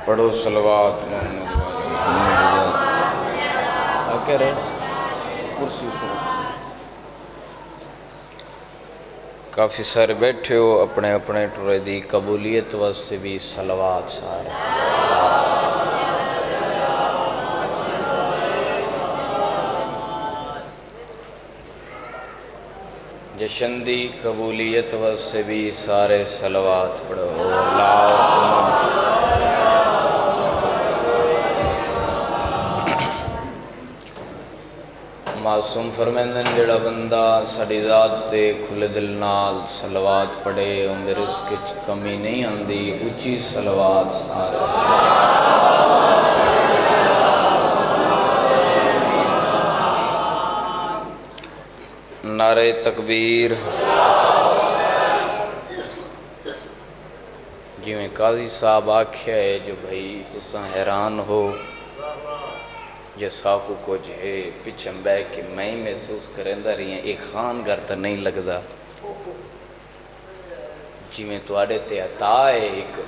پڑھو صلوات کرے کرسی پر کافی سارے بیٹھے ہو اپنے اپنے ٹرے دی قبولیت واسطے بھی صلوات سارے جشن دی قبولیت واسطے بھی سارے صلوات پڑھو اللہ معصوم فرمیندن جڑا بندہ ساڑی ذات تے کھلے دل نال صلوات پڑھے اندر رزق کی کمی نہیں آندی اچھی صلوات سارے نعرہ تکبیر جی میں قاضی صاحب آکھیا ہے جو بھائی تساں حیران ہو یہ ساکو کچھ ہے پچھم بے کہ میں محسوس کرندہ رہی ہیں ایک خان گھر تا نہیں لگدا جی میں توڑے تے عطا ہے ایک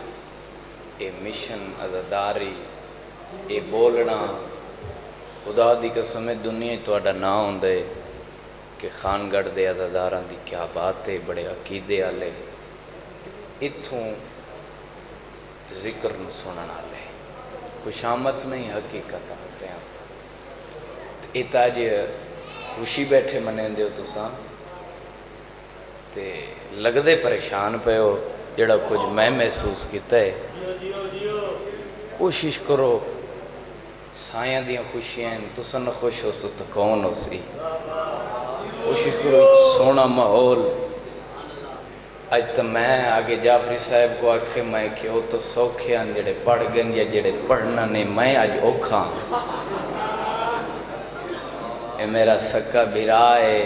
اے مشن عزداری اے بولنا خدا دی قسم دنیا توڑا نہ ہوندے کہ خان گڑھ دے عزداران دی کیا بات ہے بڑے عقیدے آلے اتھوں ذکر نہ سننا لے خوش آمد نہیں حقیقت آتے ہیں ایتا جے خوشی بیٹھے منین دیو تو ساں تے لگ دے پریشان پہ ہو جڑا کچھ میں محسوس کیتا ہے کوشش کرو سائیں دیاں خوشیاں تو سن خوش ہو سو تو کون ہو سی کوشش کرو سونا ماحول آج تو میں آگے جعفری صاحب کو آکھے میں کہ وہ تو سوکھے ہیں جڑے پڑھ گن یا جڑے پڑھنا نہیں میں آج اوکھا اے میرا سکا بھرا ہے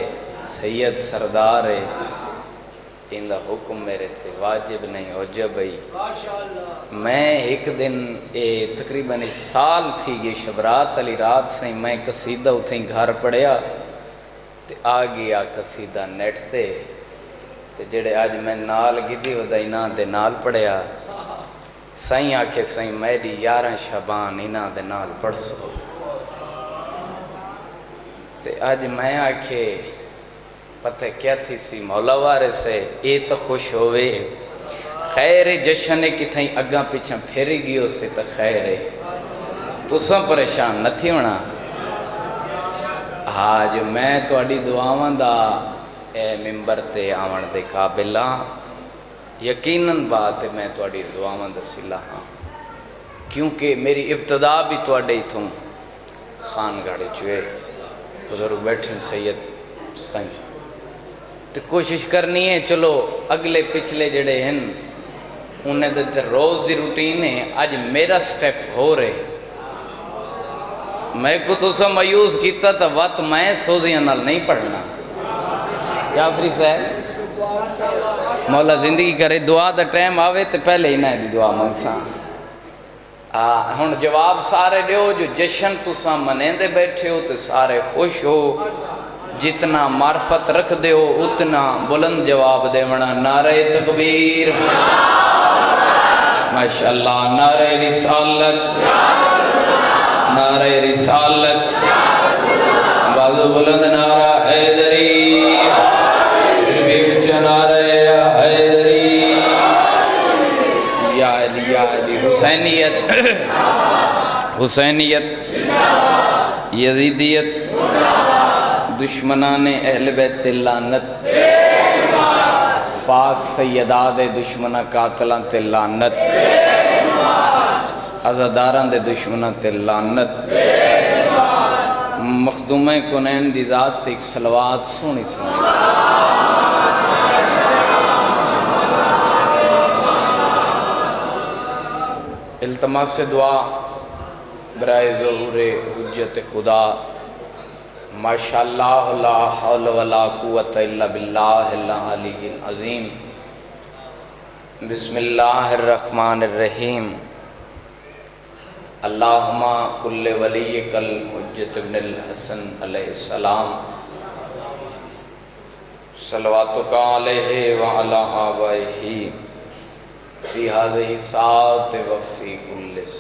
سید سردار ہے ان دا حکم میرے تے واجب نہیں ہو جا بھئی میں ایک دن تقریباً سال تھی یہ شبرات علی رات سے میں قصیدہ اتھیں گھر پڑھیا تے آگیا قصیدہ نیٹ تے جڑے آج میں نال گدی ودائینا دے نال پڑھیا سائیں آکھے سائیں میری 11 شبان اینا دے نال پڑھ سو تے آج میں آکھے پتہ کیا تھی سی مولا وارے سے اے تو خوش ہوئے خیر جشن کتھائیں اگاں پیچھاں پھیری گیو سے تو خیر تو سب پریشان نہ تھی ہونا آج میں تو اڈی دعاواں دا اے ممبر تے آون دے قابلہ یقیناً بات ہے میں تو اڈی دعاواں دا سلا ہاں کیونکہ میری ابتدا بھی تو اڈی تھوں خان گاڑی چوئے بزرگ بیٹھیں سید سائیں تو کوشش کرنی ہے چلو اگلے پچھلے جڑے ہیں انہیں دے روز دی روٹین ہے آج میرا سٹیپ ہو رہے میں کو تو سا مایوس کیتا تھا وقت میں سوزیاں نال نہیں پڑھنا جعفری صاحب مولا زندگی کرے دعا دا ٹائم آوے تو پہلے ہی نہ دی دعا منگساں ہن جواب سارے دیو جو جشن تساں منیندے بیٹھے ہو تو سارے خوش ہو جتنا معرفت رکھ دے ہو اتنا بلند جواب دے منا نعرہ تکبیر ماشاءاللہ نعرہ رسالت نعرہ رسالت بازو بلند نعرہ حیدری بچ نعرہ حیدری یا علی حسینیت حسینیت یزیدیت دشمنان اہل بیت لعنت پاک سیداد دشمنہ قاتلان تے لعنت عزاداران دے دشمنہ تے لعنت مخدومہ کنین دی ذات ایک صلوات سونی سونی التماس سے دعا برائے ظہور حجت خدا ماشاءاللہ لا حول ولا قوت الا باللہ العلی العظیم بسم اللہ الرحمن الرحیم اللہم کل ولیک الحجت ابن الحسن علیہ السلام صلواتک علیہ وعلا آبائہ فی هذه الساعة وفي كل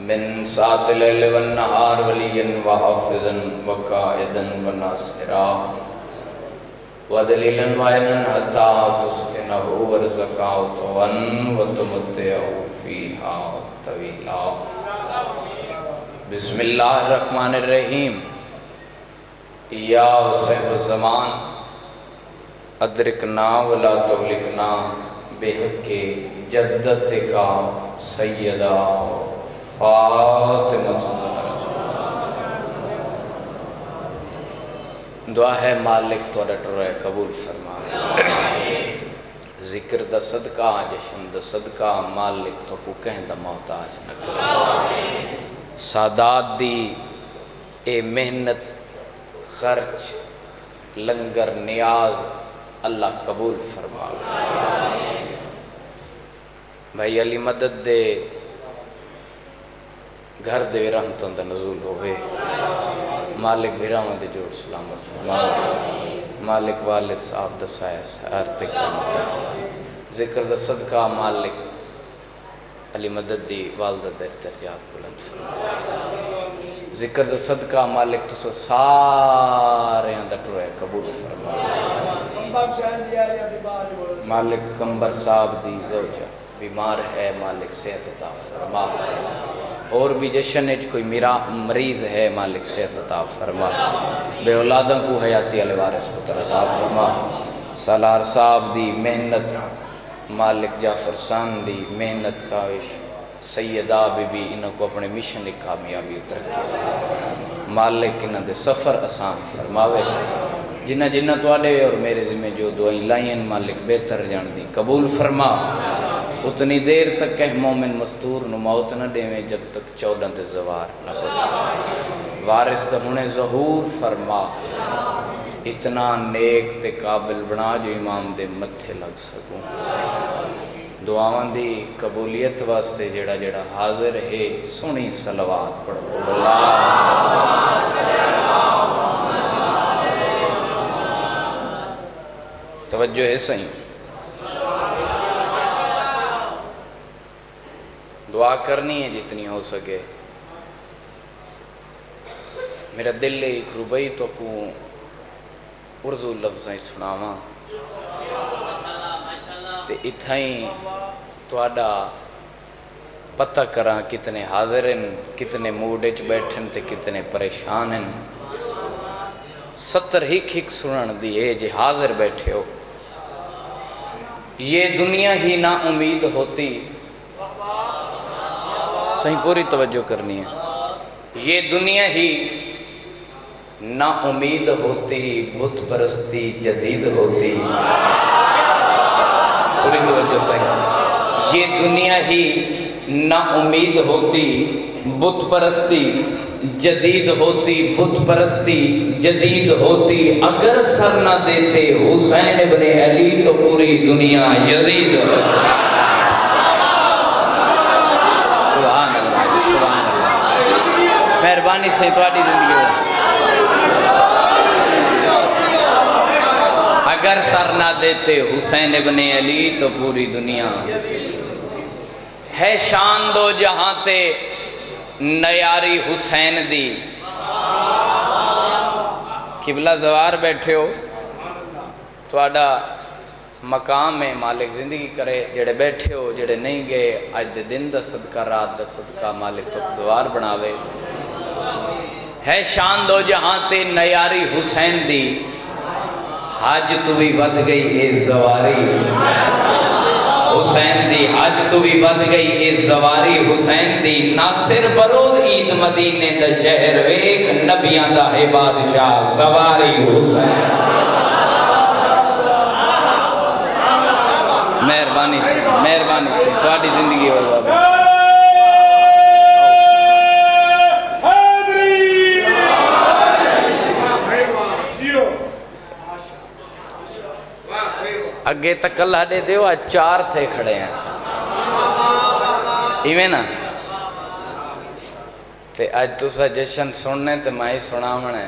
من ساعة الليل والنهار وليا وحافظا وقائدا وناصرا ودليلا وعينا حتى تسكنه ورزقا طوعا وتمتعه فيها طويلا بسم اللہ الرحمن الرحیم یا صاحب الزمان ادرکنا ولا تغلقنا بحق جدتک سیدہ فاطمہ دعا ہے مالک توڑا ٹرے قبول فرما ذکر دا صدقہ جشن دا صدقہ مالک تو کو کہیں دا محتاج نہ کرے سادات دی اے محنت خرچ لنگر نیاز اللہ قبول فرما بھائی علی مدد دے گھر دے رحمتوں دا نزول ہوئے مالک بھیراؤں دے جوڑ سلامت فرما مالک والد صاحب دا سایہ سار تکانت ذکر دا صدقہ مالک علی مدد دی والدہ در درجات بلند فرما ذکر دا صدقہ مالک تو سارے اندر ٹرے قبول فرما مالک کمبر صاحب دی زوجہ بیمار ہے مالک صحت عطا فرما اور بھی جشن ہے کوئی مریض ہے مالک صحت عطا فرما بے اولادوں کو حیاتی علی وارث پتر عطا فرما سالار صاحب دی محنت مالک جعفر سان دی محنت کاوش سیدہ بی بی انہوں کو اپنے مشن ایک کامیابی اترکے مالک انہوں دے سفر آسان فرماوے جنہ جنہ تو آلے اور میرے ذمہ جو دعائیں لائیں مالک بہتر جان دی قبول فرما اتنی دیر تک کہ مومن مستور نو موت نہ دیویں جب تک 14 دے زوار نہ پڑے وارث تے ہونے ظہور فرما اتنا نیک تے قابل بنا جو امام دے متھے لگ سکوں دعاواں دی قبولیت واسطے جڑا جڑا حاضر ہے سنی صلوات پڑھو اللہ توجہ ہے صحیح دعا کرنی ہے جتنی ہو سکے میرا دل ایک ربئی تو کو اردو لفظیں سناواں تے اتھائیں توڑا پتہ کراں کتنے حاضر ہیں کتنے موڈے چ بیٹھن تے کتنے پریشان ہیں 70 ہک سنن دی ہے جے حاضر بیٹھے ہو یہ دنیا ہی نا امید ہوتی صحیح پوری توجہ کرنی ہے یہ دنیا ہی نا امید ہوتی بت پرستی جدید ہوتی پوری توجہ صحیح یہ دنیا ہی نا امید ہوتی بت پرستی جدید ہوتی بت پرستی جدید ہوتی اگر سر نہ دیتے حسین ابن علی تو پوری دنیا یزید مہربانی سے تواڈی زندگی ہو اگر سر نہ دیتے حسین ابن علی تو پوری دنیا ہے شان دو جہاں تے نیاری حسین دی قبلہ زوار بیٹھے ہو تواڈا مقام ہے مالک زندگی کرے جڑے بیٹھے ہو جڑے نہیں گئے آج دے دن دا صدقہ رات دا صدقہ مالک تو زوار بناوے ہے شان دو جہاں تے نیاری حسین دی حج تو بھی ود گئی اے زواری حسین دی حج تو بھی ود گئی اے زواری حسین دی ناصر بروز عید مدینے دا شہر ویک نبیاں دا ہے بادشاہ سواری حسین مہربانی سے تواڈی زندگی ہو بابا اگے تک اللہ دے دیو آج 4 تھے کھڑے ہیں ایویں نا تے آج تو سا جشن سننے تے مائی سنا منے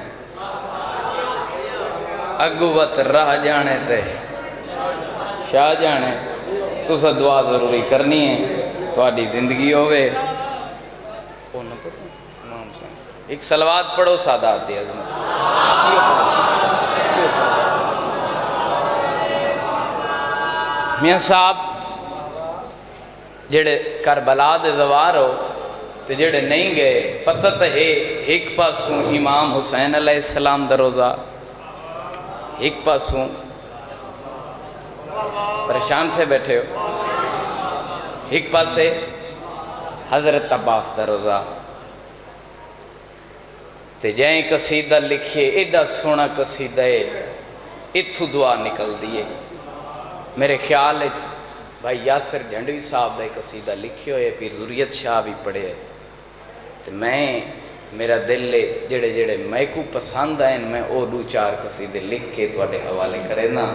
اگوت راہ جانے تے شاہ جانے تو سا دعا ضروری کرنی ہے تھوڑی زندگی ہوئے ایک صلوات پڑھو سادات دی عظمت میاں صاحب جڑے کربلا دے زوار ہو تے جڑے نہیں گئے پتہ تے ایک پاسوں امام حسین علیہ السلام دا روزہ ایک پاسوں پریشان تھے بیٹھے ہو ایک پاسے حضرت عباس دا روزہ تے جائیں قصیدہ لکھے ایڈا سونا قصیدہ ہے اتھو دعا نکل دیئے میرے خیال ہے بھائی یاسر جھنڈوی صاحب دا قصیدہ لکھے ہوئے پھر ذریت شاہ بھی پڑھے تو میں میرا دل لے جڑے جڑے میں کو پسند آئیں میں او دو چار قصیدے لکھ کے توڑے حوالے کرے نا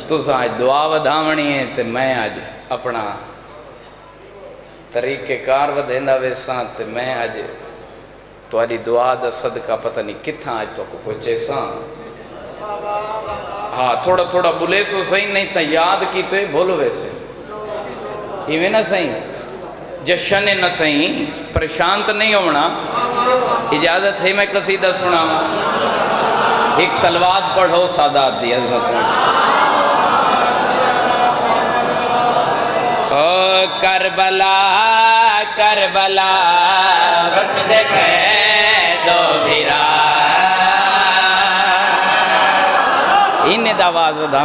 تو آج دعا ودھاونی ہے تو میں آج اپنا طریقہ کار ودھیندہ ویساں تو میں آج توڑی دعا دا صدقہ پتہ نہیں کتھاں آج تو کو پوچھے ساں ہاں تھوڑا تھوڑا بولے سو صحیح نہیں تا یاد کی تو بولو ویسے ایویں نہ صحیح جشن نہ صحیح پریشانت نہیں ہونا اجازت ہے میں قصیدہ سنا ایک صلوات پڑھو سادات دی عظمت او کربلا کربلا بس دے دو بھیرا انہیں دا آواز ودھا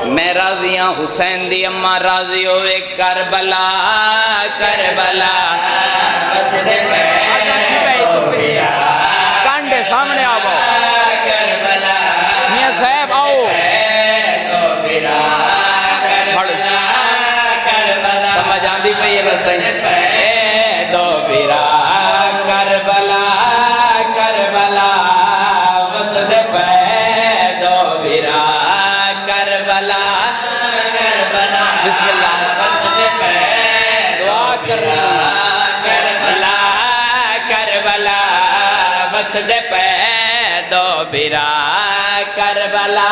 میں راضی ہوں حسین دی اماں راضی ہوئے کربلا کربلا بس دے دو بھیرا کانڈے سامنے آؤ کربلا میاں صاحب آؤ سمجھ آندھی پہ یہ نسائیں دو بیرا کربلا کربلا وسد پہ دو بیرا کربلا کربلا بسم اللہ وسد پہ دعا کربلا کربلا وسد پہ دو بیرا کربلا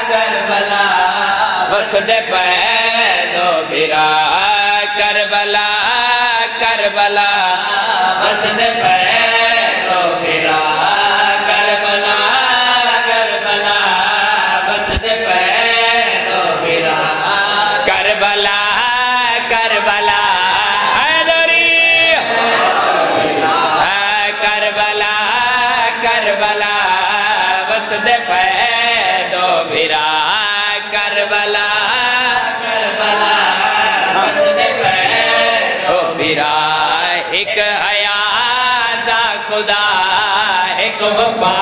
کربلا وسد پہ دو بیرا کربلا کربلا وسد پہ دو بیرا کربلا کربلا وسد پہ دو بیرا کربلا کربلا حیدری کربلا کربلا وسد پہ دو بیرا کربلا کربلا وسد پہ دو بیرا ایک حیا دا خدا ایک وفا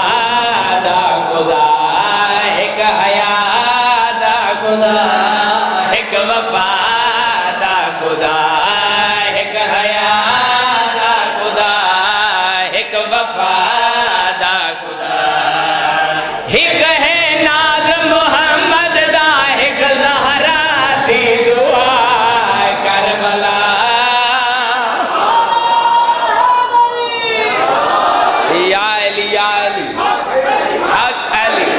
دا خدا ایک حیا دا خدا ایک وفا دا خدا ایک حیا دا خدا ایک وفا دا خدا ایک ہے ناز محمد دا ایک زہرا دی دعا کربلا یا علی یا علی حق علی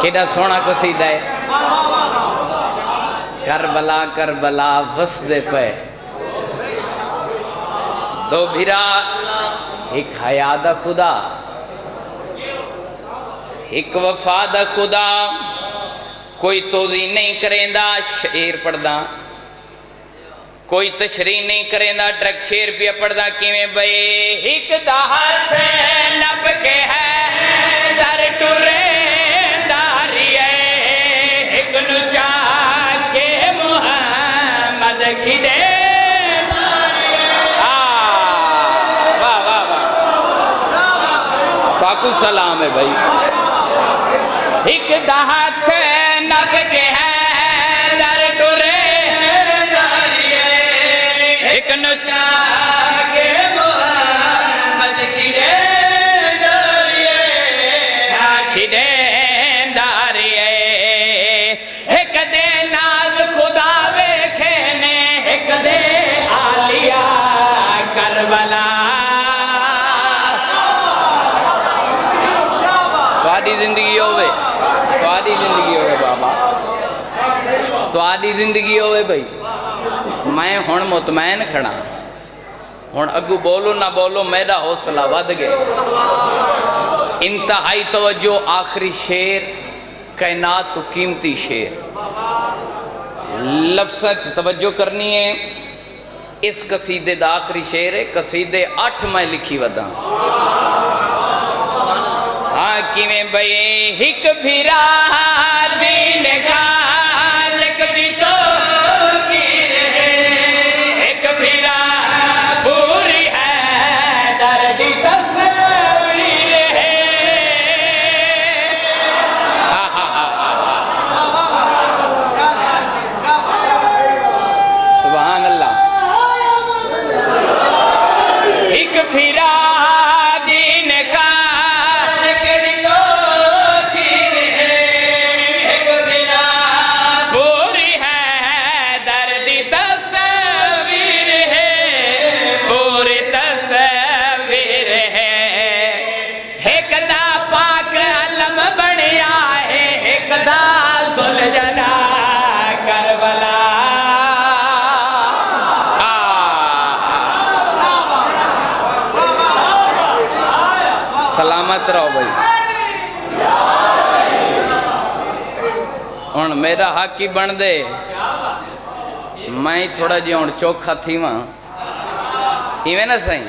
کیڑا سونا قصیدہ ہے کربلا کربلا وسدے پہ دو بھیرا ایک حیا دا خدا ایک وفا دا خدا کوئی توضیح نہیں کریں دا شعر پڑھدا کوئی تشریح نہیں کریں دا ٹرک شعر پہ پڑھدا کیویں بھئی ایک دا ہاتھ نب کے ہے در ٹورے کھڑے واہ واہ واہ کاکو سلام ہے بھائی ایک دہات نب کے ہے در ٹورے ایک نچا کے محمد کھڑے کھڑے داریے ایک دے کربلا تھوڑی زندگی ہوئے بابا تھوڑی زندگی ہوئے بھائی میں ہن مطمئن کھڑا ہن اگو بولو نہ بولو میرا حوصلہ ود گئے انتہائی توجہ آخری شیر کائنات تو قیمتی شیر لفظت توجہ کرنی ہے اس قصیدے دا آخری شیر ہے قصیدے 8 میں لکھی ودا ہاں کیویں بھئی ہک بھیرا دین خالق بھی تو کی رہے ایک بھیرا پوری ہے درد تصویر ہے سبحان اللہ ایک بھیرا دین خالق بھی تو کی رہے ایک بھیرا پوری ہے درد تصویر ہے پوری تصویر ہے ایک دا پاک علم بنیا ہے ایک دا سلجھنا کربلا سلامت رہو بھائی ہن میرا حق ہی بن دے میں تھوڑا جی ہن چوکھا تھی ماں ایویں نا سائیں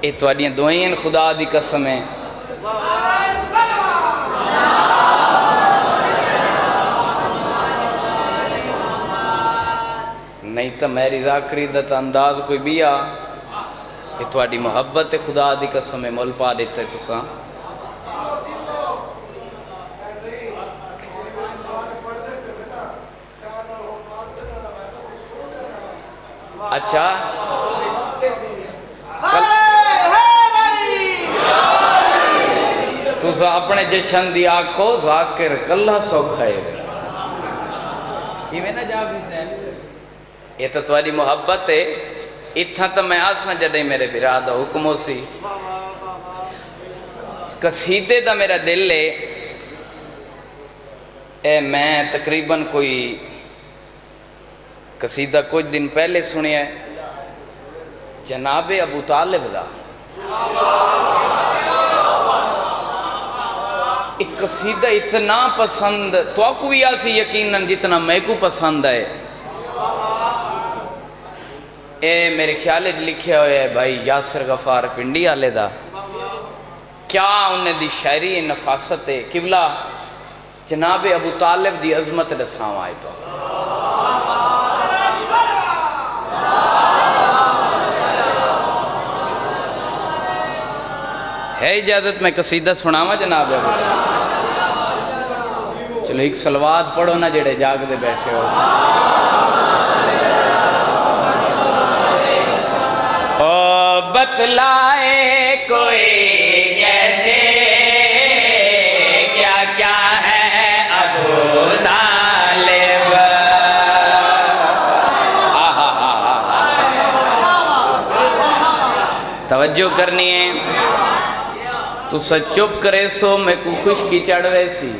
یہ تواڈیاں دعائیں خدا دی قسم ہے نہیں تو میری ذاکری دا انداز کوئی بھی آ یہ تواڈی محبت خدا دی قسم ہے مول پا دیتا ہے تساں اچھا تساں اپنے جشن دی آکھو ذاکر کلہ سوکھا ہے یہ میں نہ جا بھی سین یہ تو تواڈی محبت ہے اتھا تو میں آساں جڑے میرے برادہ حکموں سی قصیدے دا میرا دل ہے اے میں تقریباً کوئی قصیدہ کچھ دن پہلے سنی ہے جناب ابو طالب دا ایک قصیدہ اتنا پسند تو آپ کو بھی آسی یقیناً جتنا میں کو پسند ہے اے میرے خیالے لکھے ہوئے ہے بھائی یاسر غفار پنڈی آلے دا کیا انہیں دی شاعری نفاست ہے قبلہ جناب ابو طالب دی عظمت دساؤں آئے تو ہے اجازت میں قصیدہ سناوا جناب ابو چلو ایک صلوات پڑھو نا جڑے جاگ دے بیٹھے ہو بتلائے کوئی کیسے کیا کیا ہے ابو طالب توجہ کرنی ہے تو سچ چپ کرے سو میں کو خشکی چڑھوے سی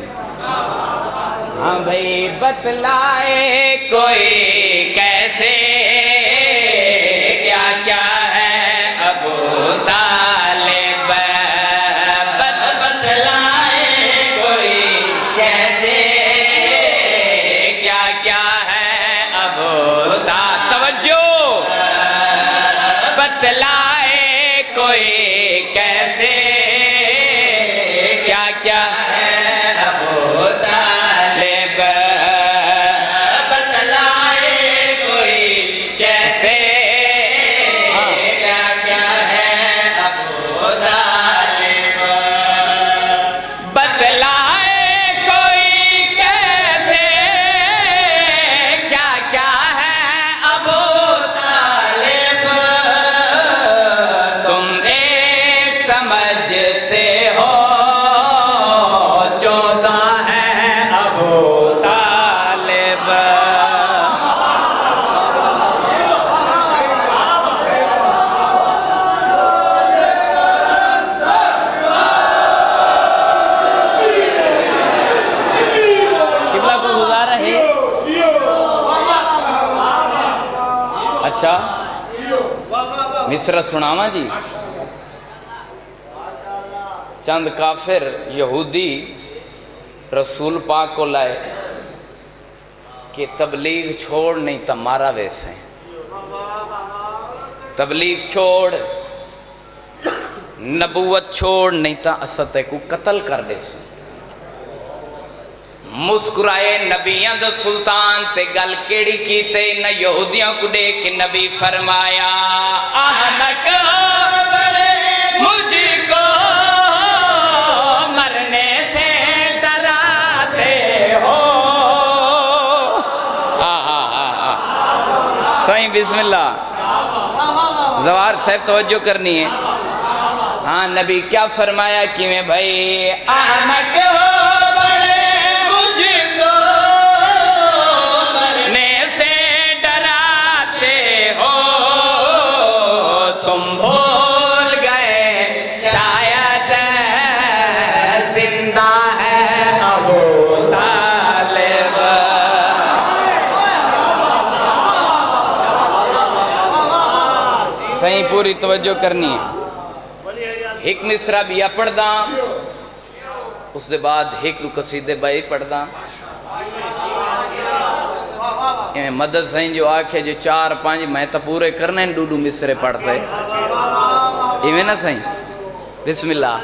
ہاں بھئی بتلائے کوئی کیسے کیا کیا ہے ابو طالب بتلائے کوئی کیسے کیا کیا ہے ابو طالب توجہ بتلائے کوئی کیسے کیا کیا ہے ابو طالب بتلائے کوئی کیسے کیا کیا ہے ابو طالب بتلائے کوئی کیسے کیا کیا ہے ابو طالب تم ایک سمجھ اچھا مصرع سناواں جی. چند کافر یہودی رسول پاک کو لائے کہ تبلیغ چھوڑ نہیں تا مارا ویسے. تبلیغ چھوڑ، نبوت چھوڑ نہیں تا استے کو قتل کر دے سو. مسکرائے نبیاں دا سلطان تے گل کیڑی کیتے نہ یہودیاں کو دے کہ نبی فرمایا احمق مجھ کو مرنے سے ڈراتے ہو. صحیح بسم اللہ. زوار صاحب توجہ کرنی ہے. ہاں نبی کیا فرمایا کیویں بھائی احمق ہو پوری توجہ کرنی ہے. ایک مصرع بھی پڑھ دا اس دے بعد ایک قصیدے بائی پڑھ دا. مدد سائیں جو آکھے جو 4-5 میں تا پورے کرنے ہیں 2 مصرے پڑھتے ایویں نہ سائیں. بسم اللہ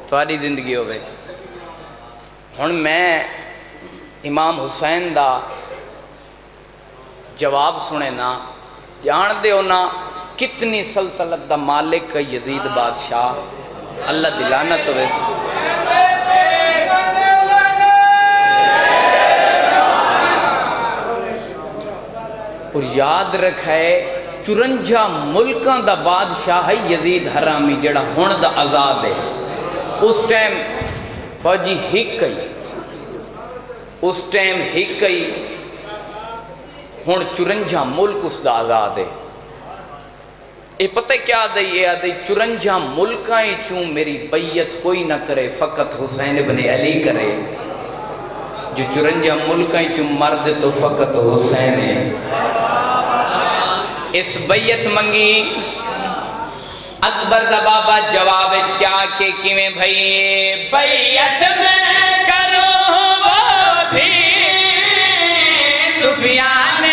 تھوڑی زندگی ہوئے. ہن میں امام حسین دا جواب سنے نا جان دے ہونا کتنی سلطنت دا مالک یزید بادشاہ اللہ دلانت ویسے. اور یاد رکھے 54 ملکاں دا بادشاہ ہے یزید حرامی جڑا ہون دا آزاد ہے. اس ٹائم فوجی اس ٹائم ہکئی ہون 54 ملک اس دا آزاد ہے. یہ پتہ کیا دئی یہ آدھئی 54 ملکائیں چوں میری بیعت کوئی نہ کرے فقط حسین ابن علی کرے. جو 54 ملکائیں چوں مرد تو فقط حسین ہے. اس بیعت منگی اکبر دا بابا جواب کیا کہ کیویں بھئی بیعت میں کروں وہ بھی سفیان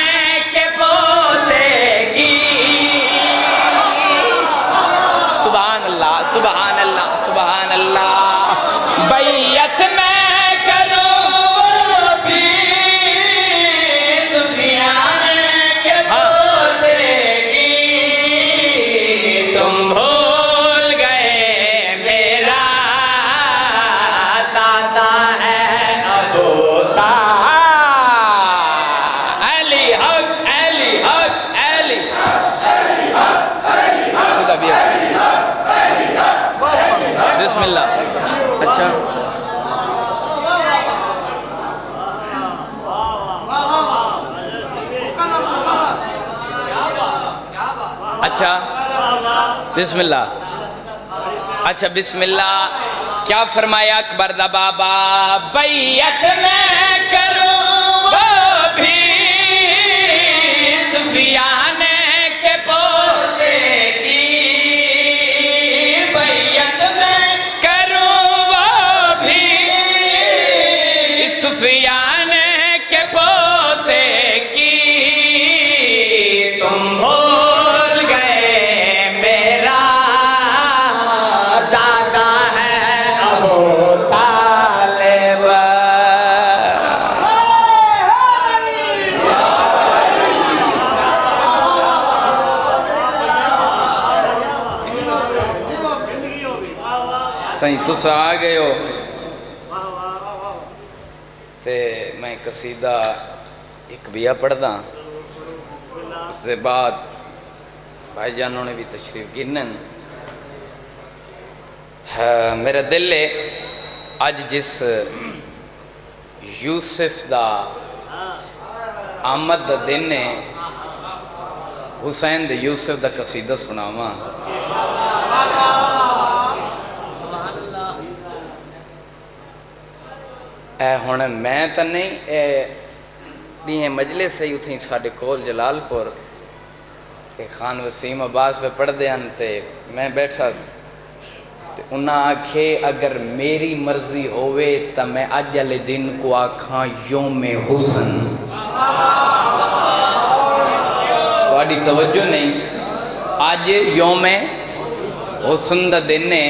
کے پوتے کی. سبحان اللہ سبحان اللہ سبحان اللہ. بیعت میں کروں وہ بھی سفیان کے پوتے کی. تم بھول گئے میرا دادا ہے ابو طالب. علی حق علی حق علی بسم اللہ. اچھا اچھا بسم اللہ. اچھا بسم اللہ کیا فرمایا اکبر دا بابا بیعت میں کروں وہ بھی سفیان کے پوتے کی. بیعت میں کروں وہ بھی سفیان کے پوتے کی. تم بھول گئے میرا دادا ہے ابو طالب. صحیح تس آ گئے ہو تے میں قصیدہ ایک بیا پڑھ دا. اس سے بعد بھائی جانوں نے بھی تشریف گنن. میرا دل ہے آج جس یوسف دا آمد دا دن ہے حسین دے یوسف دا قصیدہ سناواں. اے ہونے میں تا نہیں اے دیئے مجلس ہے اتھیں ساڑھے کول جلال پور کہ خان وسیم عباس پہ پڑھ دے ان سے میں بیٹھا انہاں آکھے اگر میری مرضی ہوئے تا میں اجل دن کو آکھاں یوم حسن. تھوڑی توجہ نہیں، آج یوم حسن دا دن ہے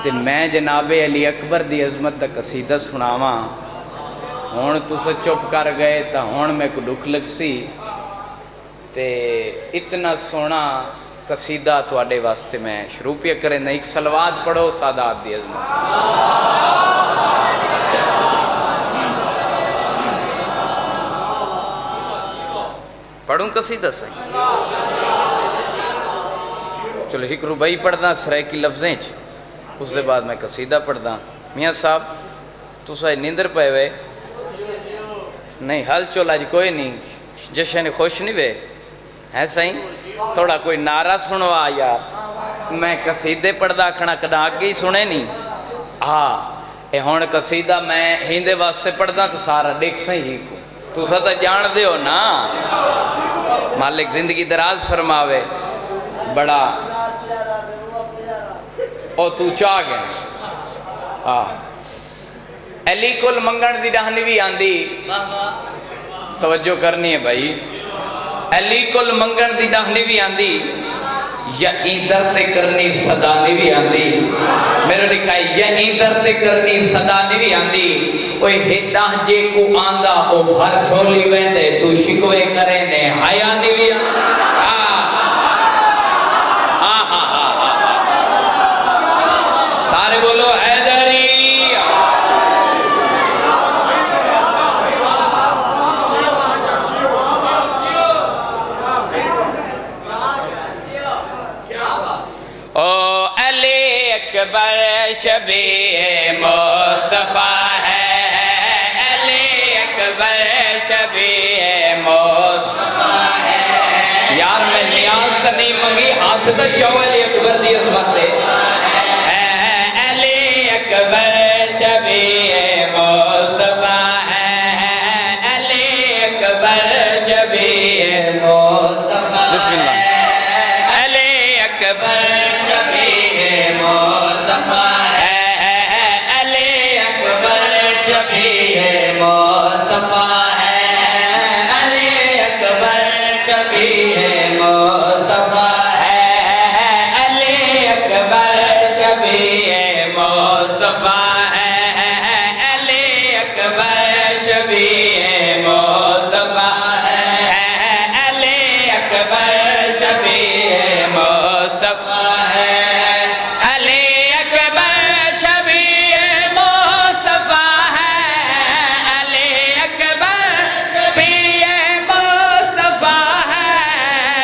تے میں جناب علی اکبر دی عظمت دا قصیدہ سناواں. ہون تسا چپ کر گئے تا ہون میں کو دکھ لگ سی تے اتنا سونا قصیدہ تواڈے واسطے میں شروع پہ کریں. ایک صلوات پڑھو سادات دی عظمت. پڑھوں قصیدہ صحیح؟ چلو ایک ربائی پڑھدا سرائکی لفظیں چ، اس دے بعد میں قصیدہ پڑھدا. میاں صاحب تسا نیندر پے وے نہیں؟ حل چولا جی کوئی نہیں، جشن خوش نہیں وے ہے صحیح؟ تھوڑا کوئی نعرہ سنوا یار. میں قصیدے پڑھدا کھڑا کدا آگے ہی سنے نہیں. ہاں اے ہون قصیدہ میں ہندے واسطے پڑھدا تو سارا ڈیکھ صحیح کو تسا تا جان دے ہو نا. مالک زندگی دراز فرماوے. بڑا او تو چاہ گئے. علی کل منگن دی ڈہنی بھی آندی، توجہ کرنی ہے بھائی. علی کل منگن دی ڈہنی بھی آندی یا ایدر تے کرنی صدانی بھی آندی. میرے لکھا ہے یا ایدر تے کرنی صدانی بھی آندی. اوہ ہدہ جے کو آندہ او بھر چھولی ویندے تو شکوے کریں دے حیانی بھی سارے بولو حیدری. او علی اکبر شبیہ مصطفیٰ ہے، علی اکبر شبیہ مصطفیٰ ہے. یار میں نیاز تا نہیں منگی، ہاتھ تا چاہو علی اکبر دی عظمت ہے. علی اکبر شبیہ مصطفیٰ ہے، علی اکبر شبیہ مصطفیٰ. بسم اللہ. علی اکبر شبیہ مصطفیٰ ہے، علی اکبر شبیہ مصطفیٰ ہے، علی اکبر شبیہ مصطفیٰ ہے، علی اکبر شبیہ مصطفیٰ ہے، علی اکبر شبیہ مصطفیٰ ہے، علی اکبر شبیہ مصطفیٰ ہے، علی اکبر شبیہ مصطفیٰ ہے، علی اکبر شبیہ مصطفیٰ ہے.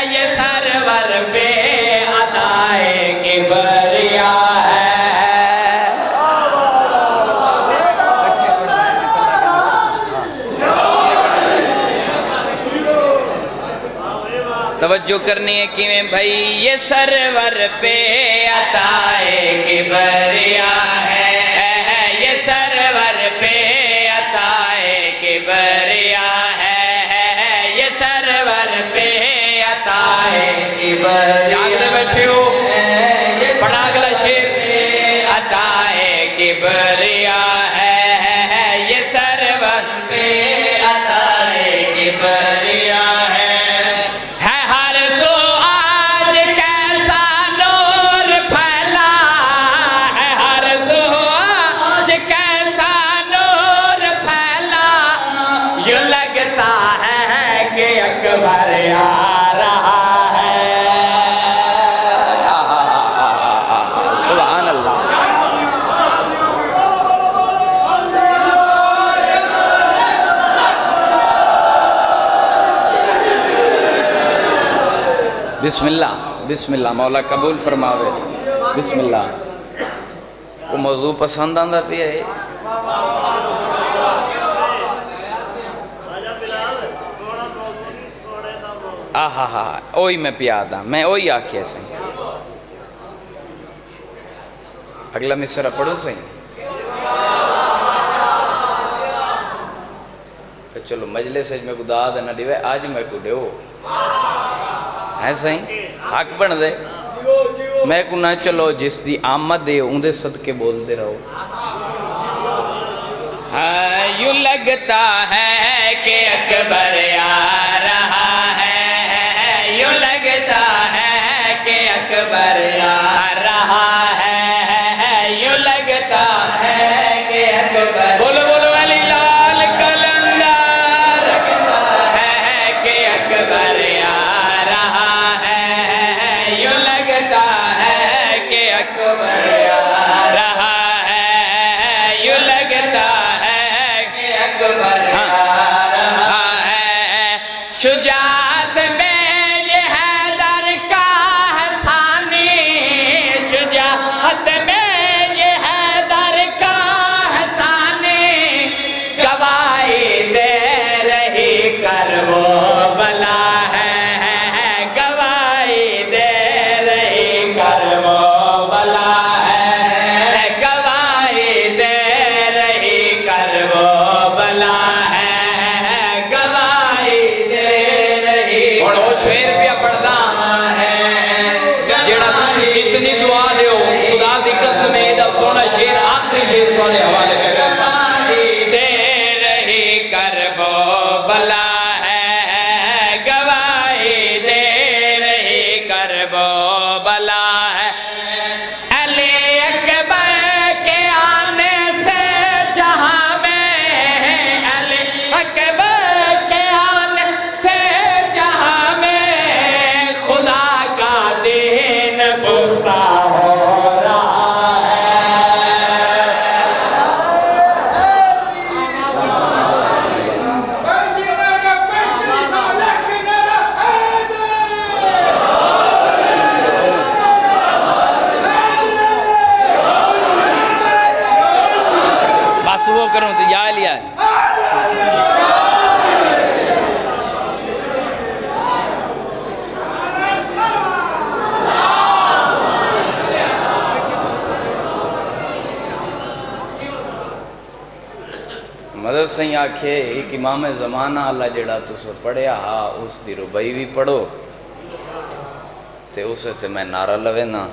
یہ سرور پہ عطائے کبریا ہے. توجہ کرنی ہے کہ بھائی یہ سرور پہ عطائے کبریا ہے، یہ سرور پہ عطائے کبریا ہے، یہ سرور پہ عطائے کبریا. جاگتے بیٹھے ہو پڑھا اگلا شیر. عطائے کبریا ہے، یہ سرور پہ عطائے کبریا ہے. اکبر آ رہا ہے. سبحان اللہ. بسم اللہ بسم اللہ. مولا قبول فرماوے. بسم اللہ. کو موضوع پسند آندہ پہ ہے. اوہی میں پیادا میں اوہی آکھیا سہیں. اگلا مصرع پڑھو سہیں. چلو مجلس میں کو داد نہ دیوے آج میں کو دیو. ہے صحیح حق بن دے میں کو نہ چلو جس دی آمد دے اندے صدقے بول دے رہو یوں لگتا ہے کہ اکبر آ رہا ہے یوں لگتا ہے کہ اکبر آ رہا ہے یوں لگتا ہے کہ اکبر بولو بولو علی لال کلندر لگتا ہے کہ اکبر آ رہا ہے یوں لگتا ہے کہ اکبر آ رہا ہے یوں لگتا شجاعت میں یہ حیدر کا ہے ثانی شجاعت میں یہ حیدر کا ہے ثانی گواہی دے رہی کر وہ بلا ہے گواہی دے رہی کر وہ بلا ہے گواہی دے رہی کر وہ بلا شیر پہ پڑھدا ہے جیڑا تسی جتنی دعا دیو خدا دی قسم ہے دا سونا شیر آخری شیر کو لے حوالے میں گواہی دے رہی کرب و بلا ہے گواہی دے رہی کرب و بلا ہے علی اکبر کے آنے سے جہاں میں علی اکبر کے آنے سے پختہ ہو رہا بس وہ کروں تو یا لیا ہے مدد سہی آکھے ایک امام زمانہ اللہ جڑا تو سو پڑھیا ہا اس دی ربائی بھی پڑھو تے اسے تے میں نعرہ لوے نا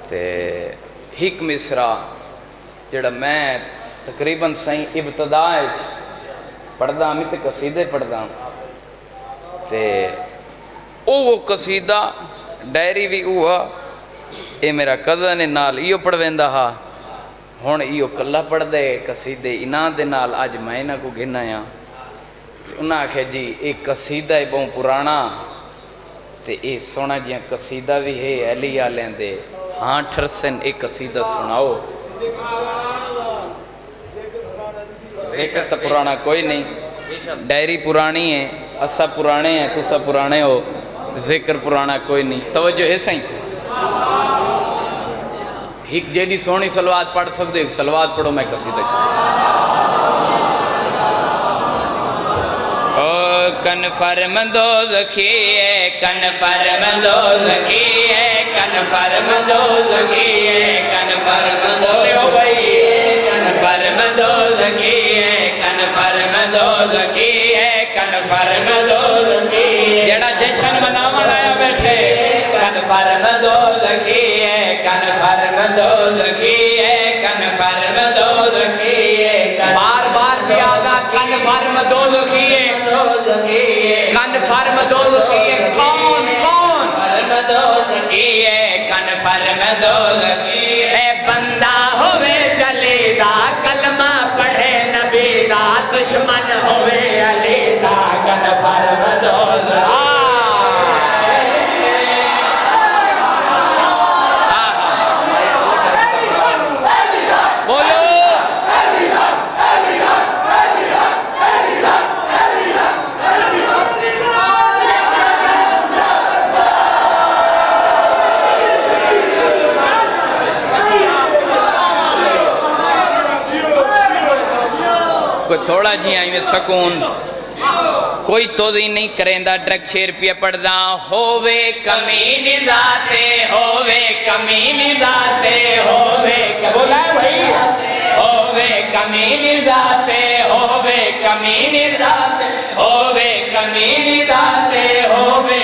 تے ہک مصرہ جڑا میں تقریباً سہی ابتداء پڑھدا ہمیں تے قصیدے پڑھدا تے وہ قصیدہ ڈائری بھی ہوا اے میرا قدن نال ایو پڑھویندا ہا ہون ایو کلا پڑھ دے قصیدے انہاں دے نال آج میں نہ کو گھنا یا انہاں آکھے جی ایک قصیدہ ہے بہت پرانا تے اے سونا جیاں قصیدہ بھی ہے علی آلیں دے ہاں ٹھرسن ایک قصیدہ سناؤ ذکر تا پرانا کوئی نہیں ڈائری پرانی ہے اسا پرانے ہیں تسا پرانے ہو ذکر پرانا کوئی نہیں توجہ ہے سائیں ایک جیدی سونی سلوات پڑھ سکتے ایک سلوات پڑھو میں قصیدہ کن فرمندو زکیے کن فرمندو زکیے کن فرمندو زکیے کن فرمندو کن فرمندو زکیے کن فرمندو زکیے کن فرمندو زکیے جڑا جشن مناون آیا بیٹھے کن فرمندو زکیے کن فرمندو زکیے کن فرمندو زکیے بار بار بیادا کن فرمندو زکیے کن فرمندو زکیے کون کون فرمندو زکیے کن فرمندو زکیے اے بندہ ہوئے جلی دا کلمہ پڑھے نبی دا دشمن ہوئے علی دا کن فرمندو زکیے کوئی تھوڑا جی آئی میں سکون کوئی تو دی نہیں کریں دا ڈرک شیر پیا پڑھ دا ہووے کمین ذاتے ہووے کمین ذاتے ہووے بولا ہے بھائی ہووے کمین ذاتے ہووے کمین ذاتے ہووے کمین ذاتے ہووے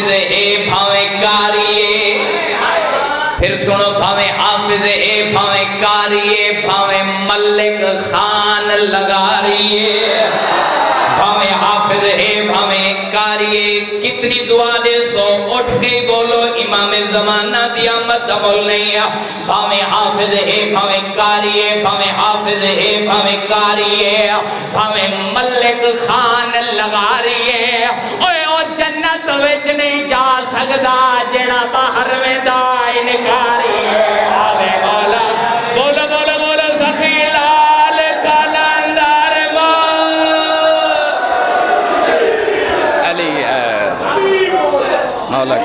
حافظ ہے بھاویں کاریے، پھر سنو بھاویں حافظ ہے بھاویں کاریے، بھاویں ملک خان لگاریے، بھاویں حافظ ہے بھاویں کاریے، کتنی دعا دے سو اٹھ گئی بولو امام زمانہ دیا مت بول نہیں، بھاویں حافظ ہے بھاویں کاریے، بھاویں حافظ ہے بھاویں کاریے، بھاویں ملک خان لگاریے، اوے او جنت وچ نہیں جا سکدا جڑا باہر ویندا انکاریے، آوے مولا بولو بولو بولو سخی لال کلندر علی مولا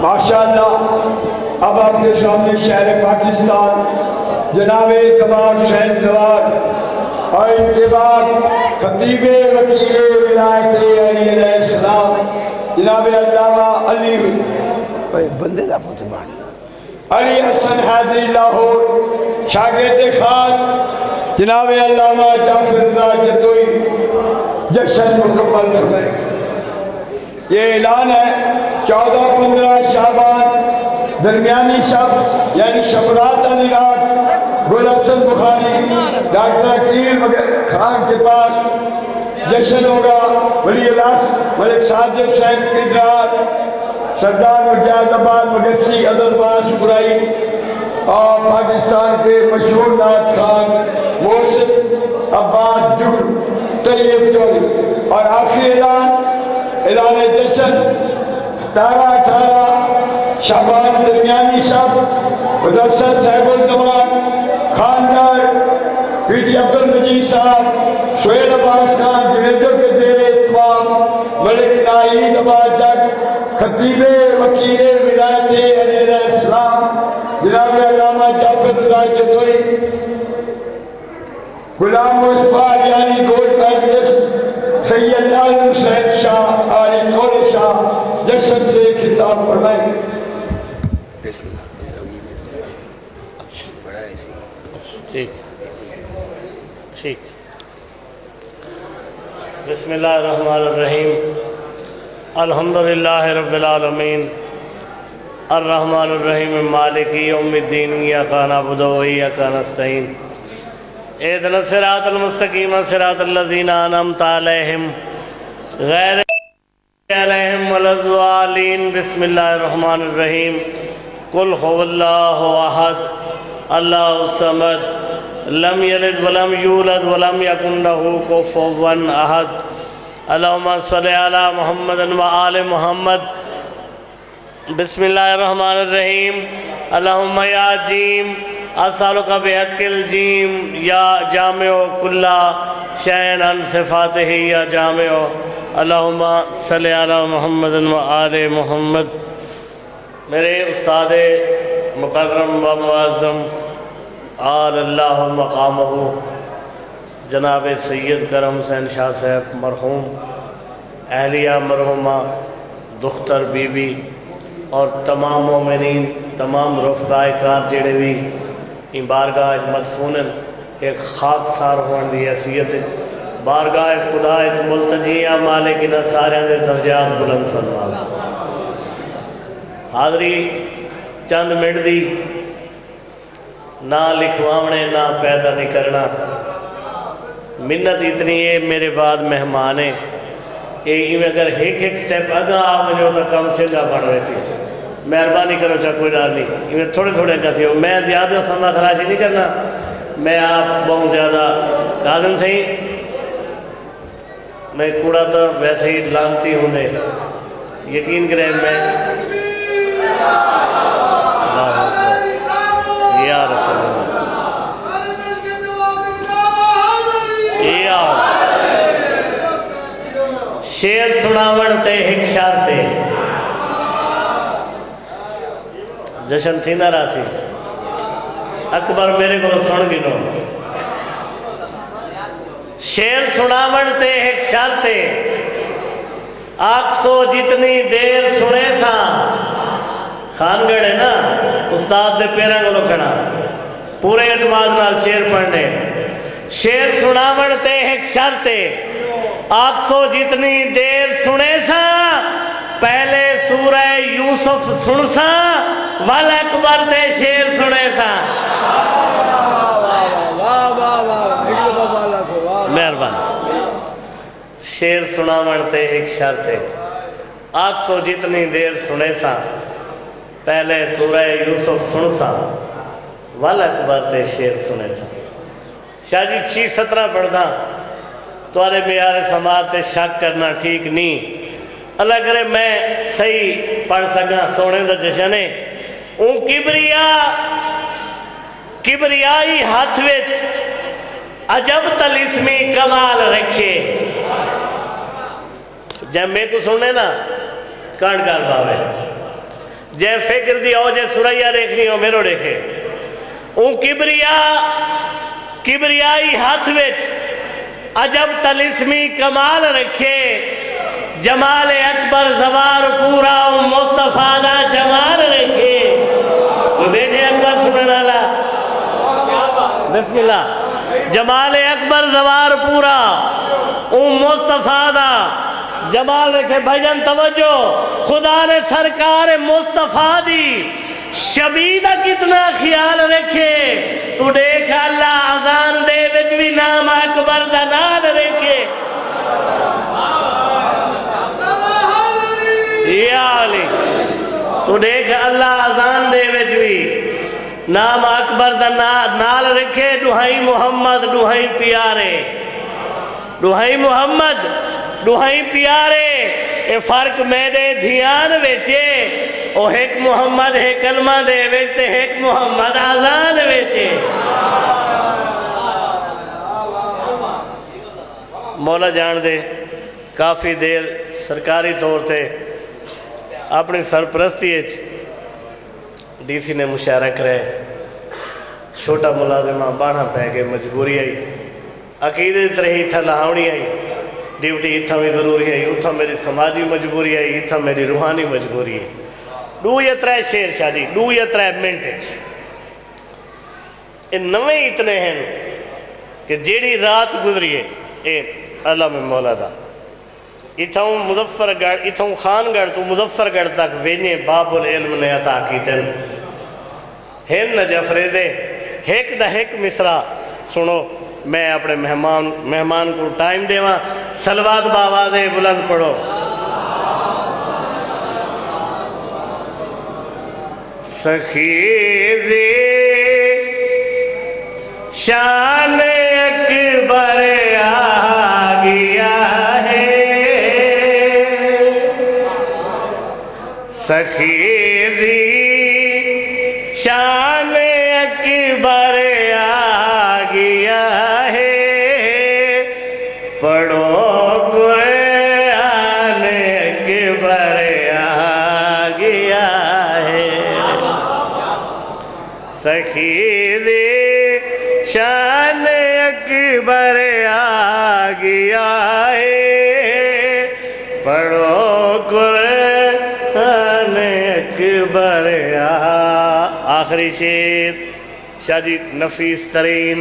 ماشاءاللہ۔ اب آپ کے سامنے شہر پاکستان جناب زمان حسین زوار اور ان کے بعد خطیب وکیل ولایت علی علیہ السلام جناب علامہ علی حسن حیدری لاہور، شاگرد خاص جناب علامہ جعفر رضا جدوئی، جشن مکمل فرمائے۔ یہ اعلان ہے 14-15 شعبان درمیانی شب یعنی شبرات علی رات گل حسن بخاری ڈاکٹر عقیل خان کے پاس جشن ہوگا۔ ولی العصر ملک ساجد حسین کردار، سردار مجاہد آباد مگسی عدلباس برائی اور پاکستان کے مشہور نعت خان محسن عباس جگر طیب جوری۔ اور آخری اعلان جشن 17-18 شعبان درمیانی شب مدرسہ صاحب الزمان خاندار پی ٹی عبدالمجید صاحب، سہیل عباس خان جنیدوں کے زیر اہتمام ملک ناہید آباد جگ، خطیب وکیل ولایت علی علیہ السلام جناب علامہ جعفر رضا جدوئی، غلام مصطفیٰ یعنی گولڈ میڈلسٹ سید ناظم حسین شاہ علی قول شاہ جشن سے خطاب فرمائیں۔ ٹھیک بسم اللہ الرحمن الرحیم، الحمدللہ رب العالمین، الرحمن الرحیم، مالک یوم الدین، ایاک نعبد و ایاک نستعین، اہدنا الصراط المستقیم صراط الذین انعمت علیہم غیر علیہم ولا الضالین۔ بسم اللہ الرحمن الرحیم، قل هو اللہ احد اللہ الصمد لم یلد ولم یولد ولم یکن لہ کفوا احد۔ اللہم صلی علی محمد و آل محمد۔ بسم اللہ الرحمن الرحیم، اللہم یا جیم اسألک بحق الجیم یا جامع کل شیء عن صفاتہ یا جامع۔ اللہم صلی علی محمد و آل محمد۔ میرے استاد مکرم و معظم آل اللہ مقامہ جناب سید کرم حسین شاہ صاحب مرحوم، اہلیہ مرحومہ دختر بی بی اور تمام مومنین، تمام رفقاء کار جڑے بھی ان بارگاہ مدفون ایک خاک سار ہونے دی حیثیت بارگاہ خدا ایک ملتجیہ مالکین سارے دے درجات بلند فرما۔ حاضری چند منٹ دی نہ لکھواونے نہ پیدا نہیں کرنا، منت اتنی ہے میرے بعد مہمان ہیں، میں اگر ایک سٹیپ اگا آپ جو تو کم چنگا بڑھ رہے سی، مہربانی کرو چاہ کوئی ڈال نہیں، میں تھوڑے تھوڑے کسی ہو، میں زیادہ سمہ خراشی نہیں کرنا، میں آپ بہت زیادہ کاظم سے ہی میں کوڑا تو ویسے ہی لانتی ہوں نے یقین کریں میں یا رسول اللہ شیر سناون تے ایک شارتے جشن تھی نہ راسی اکبر میرے کو سن گنو شیر سناون تے ایک شارتے آگ سو جتنی دیر سنے سا خان گڑھ ہے نا استاد دے پیرا کو رکھنا پورے اعتماد نال شیر پڑھنے شیر سناون تے ایک شارتے آگ سو جتنی دیر سنے سا پہلے سورہ یوسف سن سا وال اکبر تے شیر سنے سا مہربان شیر سنا منتے ایک شرط ہے آگ سو جتنی دیر سنے سا پہلے سورہ یوسف سن سا وال اکبر تے شیر سنے سا شاہ جی 6-17 پڑھدا توارے معیار سماعت تے شک کرنا ٹھیک نہیں اللہ کرے میں صحیح پڑھ سکا سونے دا جشن ہے اون کبریائی ہاتھ وچ عجب تلسمی کمال رکھے جب میں کو سننے نا کانڈ کار باوے جے فکر دی ہو جے سریا دیکھنی ہو میرو دیکھے اون کبریائی ہاتھ وچ عجب تلسمی کمال رکھے جمال اکبر زوار پورا مصطفیٰ دا جمال رکھے تو بیٹھے اکبر سننا لا بسم اللہ جمال اکبر زوار پورا مصطفیٰ دا جمال رکھے بھجن توجہ خدا نے سرکار مصطفیٰ دی شبیدہ کتنا خیال رکھے تو دیکھ اللہ اذان دے وچ بھی نام اکبر دا نام رکھے یا علی تو دیکھ اللہ اذان دے وچ بھی نام اکبر دا نال رکھے دہائی محمد دہائی پیارے دہائی محمد دہائی پیارے اے فرق میرے دھیان ویچے او ایک محمد ہے کلمہ دے ویچتے ایک محمد آزان ویچے مولا جان دے کافی دیر سرکاری طور تے اپنی سرپرستی ڈی سی نے مشاہرہ کرے چھوٹا ملازمہ بانا پہ گئے مجبوری آئی عقیدت رہی تھا لہاؤنی آئی ڈیوٹی اتھا بھی ضروری آئی اتھا میری سماجی مجبوری آئی اتھا میری روحانی مجبوری ہے 2 یا 3 شیر شاہ جی 2 یا 3 منٹ یہ نویں اتنے ہیں کہ جیڑی رات گزری ہے اے اللہ میں مولا دا اتھاؤں مظفر گڑھ اتھاؤں خان گڑھ تو مظفر گڑھ تک وینے باب العلم نے عطا کی تن ہن نجف ریزے ایک دا ایک مصرع سنو میں اپنے مہمان کو ٹائم دے وہاں سلوات باوازے بلند پڑھو سخیزی شان اکبر آ گیا ہے سخیزی شان اکبر آ گیا ہے پڑھو قرآن اکبر آ گیا ہے سخیزی شان اکبر آ گیا ہے پڑھو قرآن اکبر آخری شیر شاہ جی نفیس ترین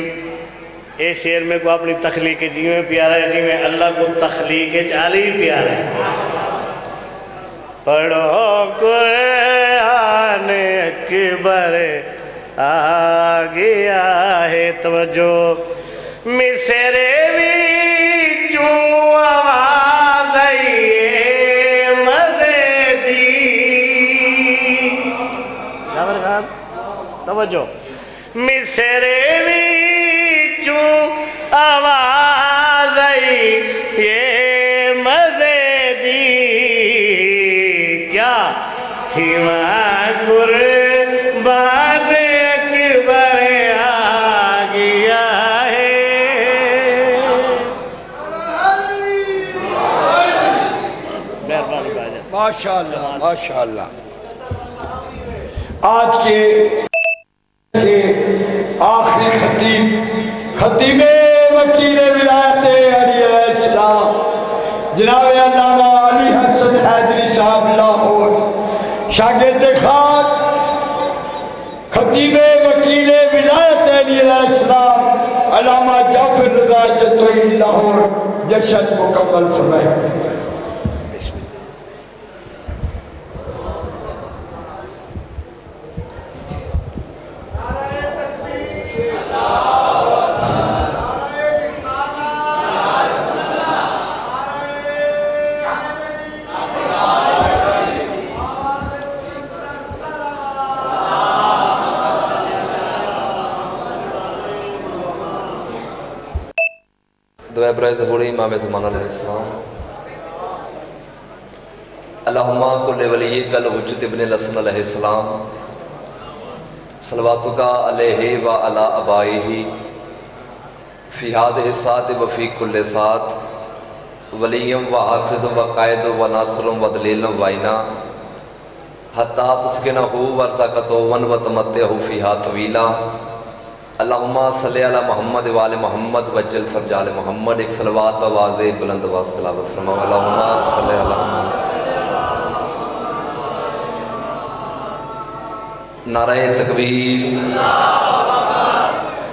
اے شیر میں کو اپنی تخلیق جی میں پیارا ہے جی میں اللہ کو تخلیق چالی پیارا ہے پڑھو قرآن اکبر آ گیا ہے توجہ مصرے بھی چوں آواز آئیے مزے دی جابر خان توجہ مصرے بھی چوں آواز آئی یہ مزے دی کیا تھی ماں قربان اکبر آ گیا ہے ماشاءاللہ ماشاءاللہ آج کے آخری خطیب وکیل ولایت علی علیہ السلام جناب علامہ علی حسن حیدری صاحب لاہور شاگرد خاص خطیب وکیل ولایت علی علیہ السلام علامہ جعفر رضا جتوئی لاہور جشن مکمل فرمائے۔ دعائے برائے ظہور امام زمان علیہ السلام۔ اللہم کل ولی کل حجت ابن الحسن علیہ السلام صلواتک علیہ و علی آبائہ فی هذه الساعۃ و فی کل ساعۃ ولی و حافظ و قائد و ناصر و دلیل و عینا حتی تسکنہ ورزقہ و تمتعہ فیہا طویلا۔ اللہم صلی علی محمد و آل محمد وجل فرج آل محمد۔ ایک صلوات بواز بلند آواز تلاوت فرماؤ۔ اللہم صلی علی محمد۔ نعرہ تکبیر،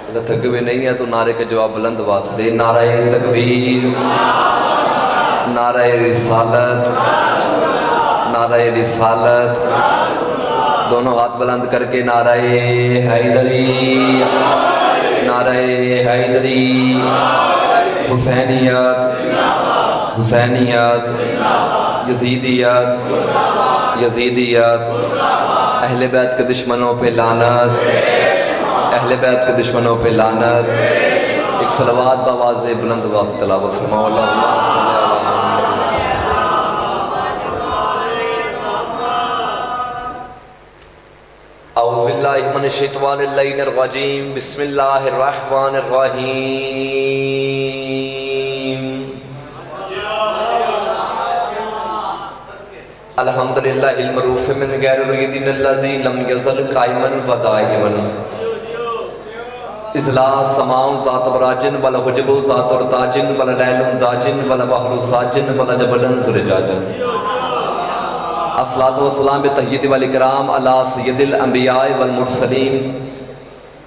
اگر تکبیر نہیں ہے تو نعرے کا جواب بلند آواز دے۔ نعرہ تکبیر، نعرہ رسالت، نعرہ رسالت، دونوں ہاتھ بلند کر کے نعرہ حیدری، نعرہ حیدری، حسینیت، حسینیت، یزیدیت، یزیدیت، اہل بیت کے دشمنوں پہ لعنت، اہل بیت کے دشمنوں پہ لعنت۔ ایک صلوات بآواز بلند آواز تلاوت فرماؤ۔ اللہم صلی علی محمد۔ اعوذ باللہ من الشیطان اللعین الرجیم، بسم اللہ الرحمن الرحیم۔ الحمدللہ المعروف من غیر الدین الذی لم یزل قائما و دائما، اذلا سماع ذات براجن ولا حجب ذات ارتاجن ولا لیل داجن ولا بحر ساجن ولا جبل زرجاجن۔ الصلاۃ والسلام بتحیت والاکرام علی سید الانبیاء والمرسلین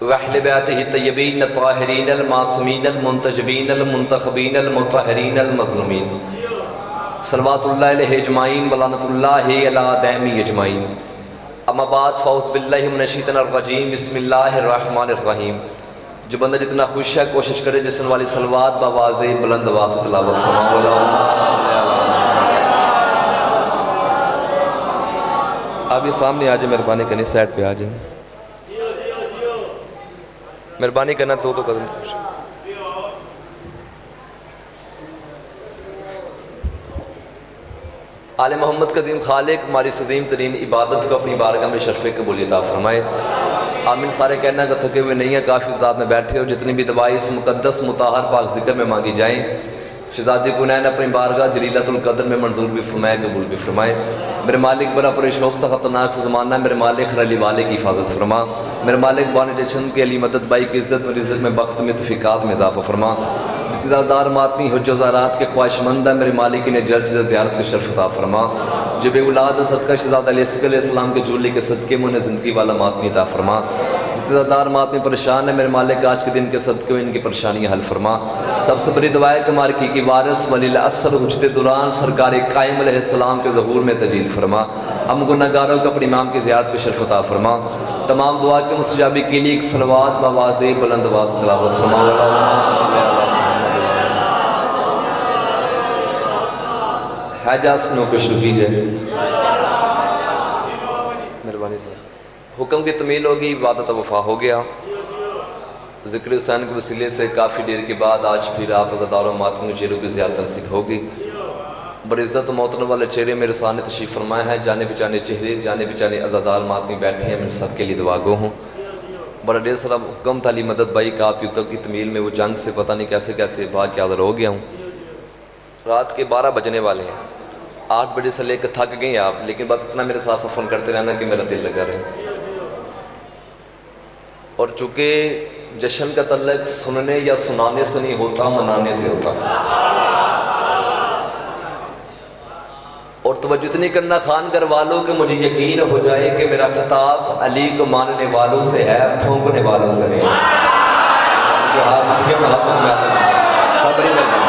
واہل بیتہ الطیبین الطاہرین المعصومین المنتجبین المنتخبین المطہرین المظلومین، صلوات اللہ علیہ اجمعین ولعنت اللہ علی دائمی اجمعین۔ اما بعد فاعوذ باللہ من الشیطان الرجیم، بسم اللہ الرحمن الرحیم۔ جو بندہ جتنا خوش ہے کوشش کرے جسن والی صلوات بآواز بلند آواز تلاوت فرماؤ۔ اللہم صلی علی محمد۔ آپ یہ سامنے آ جائیں، مہربانی کریں سائڈ پہ آ جائیں، مہربانی کرنا دو قدم سے۔ آل محمد کا عظیم خالق ہماری عظیم ترین عبادت کو اپنی بارگاہ میں شرف قبولیت عطا فرمائے۔ آمین۔ سارے کہنا کہ تھکے ہوئے نہیں ہیں، کافی تعداد میں بیٹھے ہو، جتنی بھی دعائیں اس مقدس مطہر پاک ذکر میں مانگی جائیں، شہزادی کنین اپنی بارگاہ جلیلۃ القدر میں منظور بھی فرمائے، قبول بھی فرمائے۔ میرے مالک بڑا پریشوق سے خطرناک سے زمانہ، میرے مالک خیر علی والے کی حفاظت فرما۔ میرے مالک بانی جشن کے علی مدد بائی کی عزت میں رزق میں بخت میں توفیقات میں اضافہ فرما۔ جتنا دار ماتمی حج و زارات کے خواہش مند ہے، میرے مالک انہیں جلد سے جلد زیارت کے شرف عطا فرما۔ جو بے اولاد صدقہ شہزادہ علیہ السلام کے جولی کے صدقے میں انہیں زندگی والا ماتمی عطا فرما۔ جتنا دار ماتمی پریشان ہے، میرے مالک آج کے دن کے صدقے میں ان کی پریشانیاں حل فرما۔ سب سے بڑی دعا ہے کہ ہمارے کی وارث ولی العصر حجت دوران سرکار قائم علیہ السلام کے ظہور میں تجلیل فرما۔ ہم گناہگاروں کو اپنے امام کی زیارت کو شرف عطا فرما۔ تمام دعا کے مستجابی کے لیے ایک صلوات بآواز بلند آواز تلاوت فرما۔ اللہم صلی علی محمد۔ حاجہ سنو کو شروع کیجئے، مہربانی سے۔ حکم کی تمیل ہوگی، عبادت وفا ہو گیا۔ ذکر حسین کے وسیلے سے کافی دیر کے بعد آج پھر آپ عزاداروں ماتموں چہروں کی زیارت نصیب ہوگی۔ بڑی عزت و محترم والے چہرے میرے سامنے تشریف فرمائے ہیں، جانے پہچانے چہرے، جانے پہچانے عزادار ماتمی بیٹھے ہیں، میں سب کے لیے دعا گو ہوں۔ بڑا ڈیر سارا حکم تھا علی مدد بھائی کا، آپ کی حکم کی تمیل میں وہ جنگ سے پتہ نہیں کیسے کیسے بھاگ کے حاضر ہو گیا ہوں۔ رات کے 12 بجنے والے ہیں، 8 بجے سے لے کر تھک گئے آپ، لیکن بات اتنا میرے ساتھ فون کرتے رہنا کہ میرا دل لگا رہے۔ اور چونکہ جشن کا تعلق سننے یا سنانے سے نہیں ہوتا، منانے سے ہوتا۔ اور توجہ اتنی کرنا خان گھر والوں کہ مجھے یقین ہو جائے کہ میرا خطاب علی کو ماننے والوں سے ہے، پھونکنے والوں سے نہیں۔ جو ہاتھ اٹھے میں ہاتھوں میں سب بڑی مہربانی۔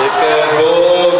1 2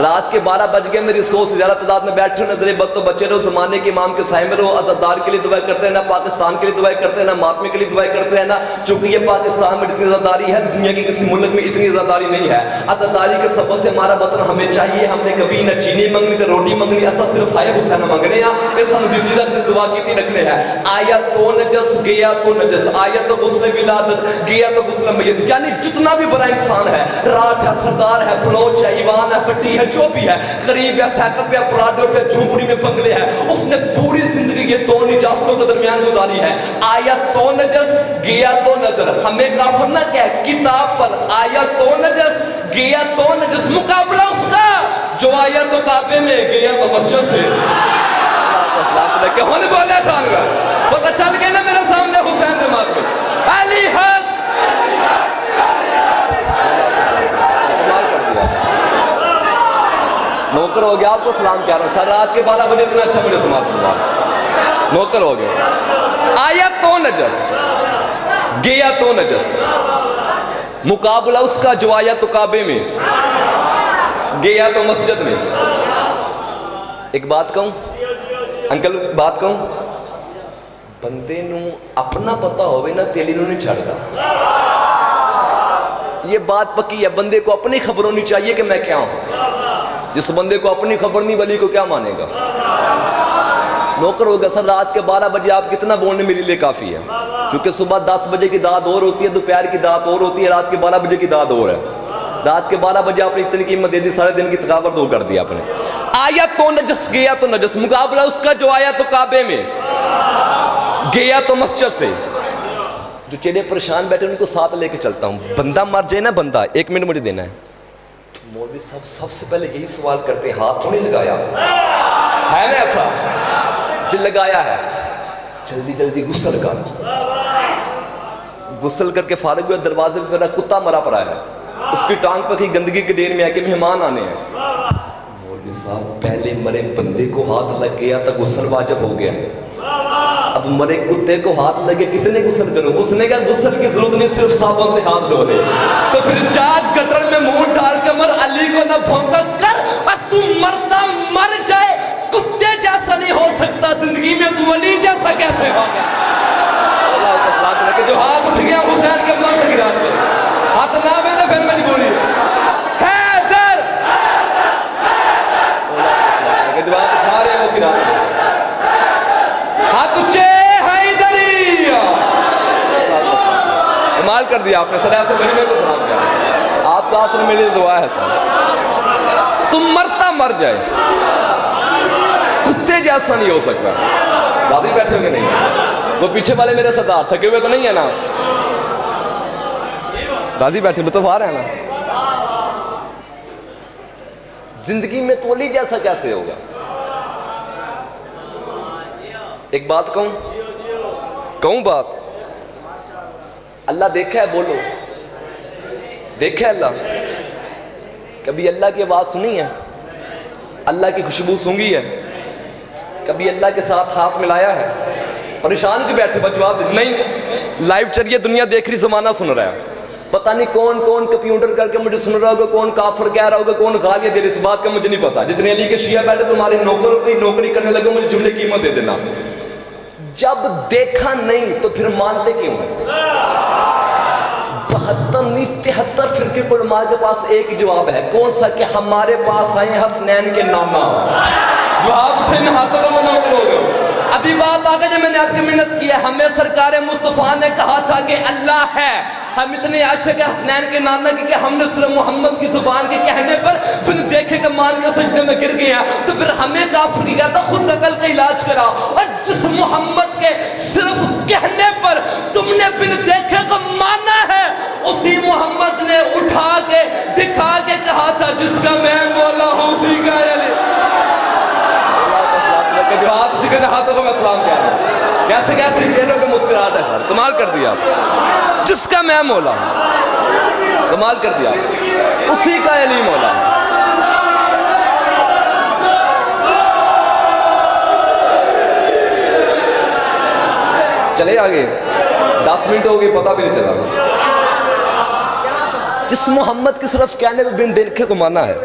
رات کے 12 بج گئے، میری 100 سے زیادہ تعداد میں بیٹھے ہو، نظر بد تو بچے رہو، زمانے کے امام کے سائے میں رہو، عزادار کے لیے دعائیں کرتے ہیں نا، پاکستان کے لیے دعائیں کرتے ہیں نا، ماتمے کے لیے دعائیں کرتے ہیں نا، چونکہ یہ پاکستان میں اتنی عزاداری ہے، دنیا کے کسی ملک میں اتنی عزاداری نہیں ہے۔ عزاداری کے سبب سے ہمارا وطن ہمیں چاہیے، ہم نے کبھی نہ چینی منگنی نہ روٹی منگنی، ایسا صرف ہائے حسین منگنے ہیں، اس ہم دل تک دعا کی رکھنے ہیں۔ آیا تو نجس گیا تو نجس، آیا تو غسل ولادت گیا تو غسل میت، یعنی جتنا بھی بڑا انسان ہے، راٹھ ہے، سردار ہے، بلوچ ہے، ایوان ہے، پٹی ہے، جو بھی ہے، غریب ہے، سیکل پہ، پراڈو پہ، جھونپڑی میں بنگلے ہے، اس نے پوری زندگی یہ دو نجاستوں کے درمیان گزاری ہے۔ آیا تو نجس گیا تو نظر، ہمیں کافر نہ کہہ، کتاب پر آیا تو نجس گیا تو نجس، مقابلہ اس کا جو آیا تو کعبے میں گیا تو مسجد سے۔ کہ ہونے بولے خان کا پتہ چل گیا نا میرے سامنے حسین نے مات میں علی حق نوکر ہو گیا، آپ کو سلام کہہ رہا ہوں، سر رات کے 12 بجے اتنا اچھا مجھے سماعت ہوا، نوکر ہو گیا۔ آیا تو نجس گیا تو نجس، مقابلہ اس کا جو آیا تو کعبے میں گیا تو مسجد میں۔ ایک بات کہوں انکل، بات کہوں، بندے نو اپنا پتا ہوئے نا تیلی نو نہیں چھڑتا، یہ بات پکی ہے، بندے کو اپنی خبر ہونی چاہیے کہ میں کیا ہوں۔ جس بندے کو اپنی خبر نہیں، ولی کو کیا مانے گا؟ نوکر ہوگا سر رات کے 12 بجے آپ کتنا بولنے میرے لیے کافی ہے، چونکہ صبح 10 بجے کی داد اور ہوتی ہے، دوپہر کی داد اور ہوتی ہے، رات کے 12 بجے کی داد اور ہے۔ رات کے 12 بجے آپ نے اتنی قیمت دے دی، سارے دن کی تھکاوٹ دور کر دی آپ نے۔ آیا تو نجس گیا تو نجس، مقابلہ اس کا جو آیا تو کعبے میں گیا تو مسجد سے۔ جو چہرے پریشان بیٹھے ان کو ساتھ لے کے چلتا ہوں، بندہ مر جائے نا، بندہ 1 منٹ مجھے دینا ہے، تو مولوی صاحب سب سے پہلے یہی سوال کرتے ہیں، ہاتھ تو نہیں لگایا ہے نا؟ ایسا جو لگایا ہے جلدی جلدی غسل کر، غسل کر کے فارغ ہوئے، دروازے پہ میرا کتا مرا پڑا ہے، اس کی ٹانگ پر کی گندگی کے ڈیر میں ہے کہ مہمان آنے ہیں۔ مولوی صاحب پہلے مرے بندے کو ہاتھ لگ گیا تو غسل واجب ہو گیا ہے، اب مرے کتے کو ہاتھ لگے کتنے غسل کرو؟ اس نے کہا غسل کی ضرورت نہیں، صرف صابن سے ہاتھ دھو لے۔ تو پھر جا گٹر میں منہ ڈال کے مر، علی کو نہ بھونکا کر، اور تم مرتا مر جائے، کتے جیسا نہیں ہو سکتا زندگی میں، تو ولی جیسا کیسے ہو گیا؟ اللہ کا صلاۃ لے کے جو ہاتھ اٹھ گیا حسین کے اللہ سے گرا دے، ہاتھ نہ میں تو پھر میں نہیں بولی حیدر، کہ جو ہاتھ اٹھا رہے ہیں وہ گرا دے، ہاتھ اچھے حیدری، کمال کر دیا آپ نے سر، ایسے بڑی میں کو سلام کیا، آپ کا آخر میرے دعا ہے سر، تم مرتا مر جائے، کتے جیسا نہیں ہو سکتا۔ راضی بیٹھے ہوئے نہیں، وہ پیچھے والے میرے سردار تھکے ہوئے تو نہیں ہے نا؟ راضی بیٹھے مطلب آ رہے ہیں نا؟ زندگی میں تولی جیسا کیسے ہوگا؟ ایک بات کہوں بات، اللہ دیکھا ہے، بولو دیکھا ہے اللہ؟ کبھی اللہ کی آواز سنی ہے؟ اللہ کی خوشبو سونگی ہے؟ کبھی اللہ کے ساتھ ہاتھ ملایا ہے؟ پریشان کیوں بیٹھے؟ بس جواب دیں نہیں، لائیو چلیے، دنیا دیکھ رہی، زمانہ سن رہا ہے، پتہ نہیں کون کون کمپیوٹر کر کے مجھے سن رہا ہوگا، کون کافر کہہ رہا ہوگا، کون غالیہ دے رہا، اس بات کا مجھے نہیں پتا۔ جتنے علی کے شیعہ بیٹھے تمہارے نوکروں کی نوکری کرنے لگے، مجھے جملے قیمت دے دینا۔ جب دیکھا نہیں تو پھر مانتے کیوں ہیں؟ 72 نہیں 73 فرقے علماء کے پاس ایک ہی جواب ہے، کون سا؟ کہ ہمارے پاس آئے حسنین کے نامہ، جو ہاتھ اٹھے میں ہاتھوں کا منعقل ہو گئے۔ ابھی بات آگے جو میں نے آپ کی محنت کی ہے، ہمیں سرکار مصطفیٰ نے کہا تھا کہ اللہ ہے، ہم اتنے عاشق حسنین کے نانا کی کہ ہم نے صرف محمد کی زبان کے کہنے پر بن دیکھے کہ مان کے سجدے میں گر گیا، تو پھر ہمیں کافر کی کہتا خود عقل کا علاج کرا، اور جس محمد کے صرف کہنے پر تم نے بن دیکھے کو مانا ہے، اسی محمد نے اٹھا کے دکھا کے کہا تھا جس کا میں مولا ہوں اسی کا علی۔ جو ہاتھ جگہ ہاتھوں کو میں سلام کہہ رہا ہوں، کیسے کیسے چہروں پہ مسکراہٹ ہے سر، کمال کر دیا آپ، جس کا میں مولا ہوں، کمال کر دیا اسی کا علی مولا۔ چلے آگے، 10 منٹ ہو گئی پتہ بھی نہیں چلا۔ جس محمد کی صرف کہنے پہ بن دیکھے کو مانا ہے،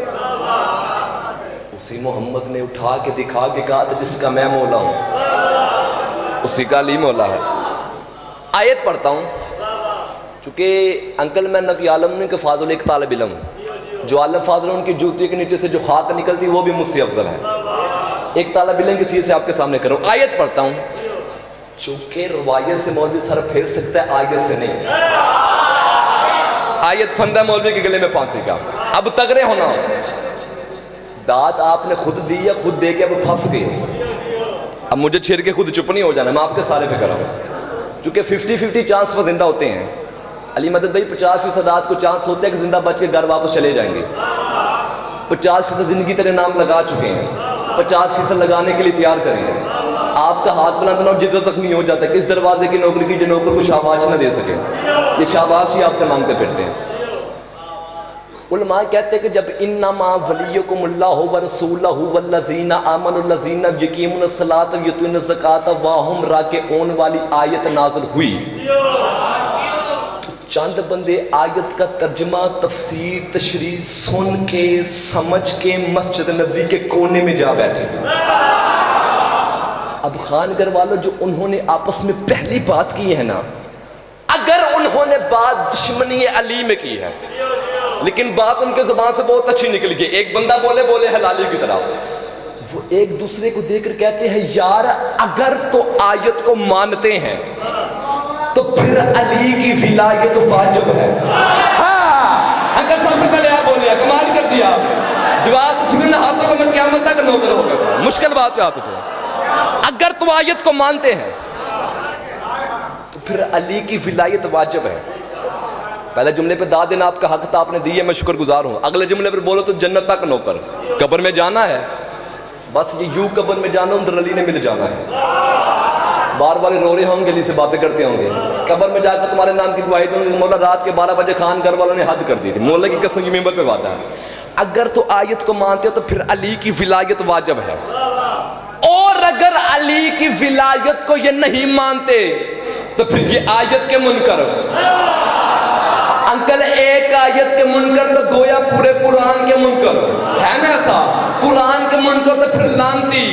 اسی محمد نے اٹھا کے دکھا کے کہا تھا جس کا میں مولا ہوں اسی کا علی مولا ہے۔ آیت پڑھتا ہوں چونکہ انکل میں نبی عالم نے کہ فاضل ایک طالب علم، جو عالم فاضل ان کی جوتی کے نیچے سے جو خاک نکلتی وہ بھی مجھ سے افضل ہے، ایک طالب علم کی سیرت سے آپ کے سامنے کروں۔ آیت پڑھتا ہوں چونکہ روایت سے مولوی سر پھیر سکتا ہے، آیت سے نہیں۔ آیت پھندہ مولوی کے گلے میں پھانسی کا، اب تگڑے ہونا، داد آپ نے خود دی یا خود دے کے اب پھنس گئے، اب مجھے چھیر کے خود چپ نہیں ہو جانا، میں آپ کے سارے پہ کر رہا ہوں، چونکہ 50-50 چانس وہ زندہ ہوتے ہیں۔ علی مدد بھائی 50% آپ کو چانس ہوتے ہیں کہ زندہ بچ کے گھر واپس چلے جائیں گے، 50% زندگی تیرے نام لگا چکے ہیں، 50% لگانے کے لیے تیار کریں گے۔ آپ کا ہاتھ بلند اور جگر زخمی ہو جاتا ہے کہ اس دروازے کی نوکری کی جو نوکر کو شاباش نہ دے سکے، یہ شاباش ہی آپ سے مانگتے پھرتے ہیں۔ علماء کہتے ہیں کہ جب انما ولیکم اللہ ورسولہ والذین آمنوا الذین یقیمون الصلاۃ ویؤتون الزکاۃ وہم راکعون والی آیت نازل ہوئی تو چند بندے آیت کا ترجمہ، تفسیر، تشریح سن کے سمجھ کے مسجد نبوی کے کونے میں جا بیٹھے۔ اب خان گھر والوں جو انہوں نے آپس میں پہلی بات کی ہے نا، اگر انہوں نے بات دشمنی علی میں کی ہے لیکن بات ان کے زبان سے بہت اچھی نکل گئی، ایک بندہ بولے حلالی کی طرح، وہ ایک دوسرے کو دیکھ کر کہتے ہیں یار اگر تو آیت کو مانتے ہیں تو پھر علی کی ولایت واجب ہے۔ ہاں اگر سب سے پہلے آپ بولے کمال کر دیا، جواب تمہیں نہ ہاتھوں کو میں قیامت تک نوکر ہو گیا، مشکل بات پہ آتے تھے۔ اگر تو آیت کو مانتے ہیں تو پھر علی کی ولایت واجب ہے۔ پہلے جملے پہ داد دینا آپ کا حق تھا، آپ نے دی ہے، میں شکر گزار ہوں۔ اگلے جملے پر بولو تو جنت تک نوکر، قبر میں جانا ہے بس یہ یوں قبر میں جانا ہوں، در علی نے مل جانا ہے۔ بار بار رو رہے ہوں گے، علی سے باتیں کرتے ہوں گے، قبر میں جا کر تمہارے نام کی گواہی دوں گے مولا رات کے 12 بجے خان گھر والوں نے حد کر دی تھی، مولا کی قسم کی ممبر پہ وعدہ ہے۔ اگر تو آیت کو مانتے ہو تو پھر علی کی ولایت واجب ہے، اور اگر علی کی ولایت کو یہ نہیں مانتے تو پھر یہ آیت کے منکر انکل ایک آیت کے منکر تو گویا پورے قرآن کے منکر ہے نا، ایسا قرآن کے منکر تو پھر لانتی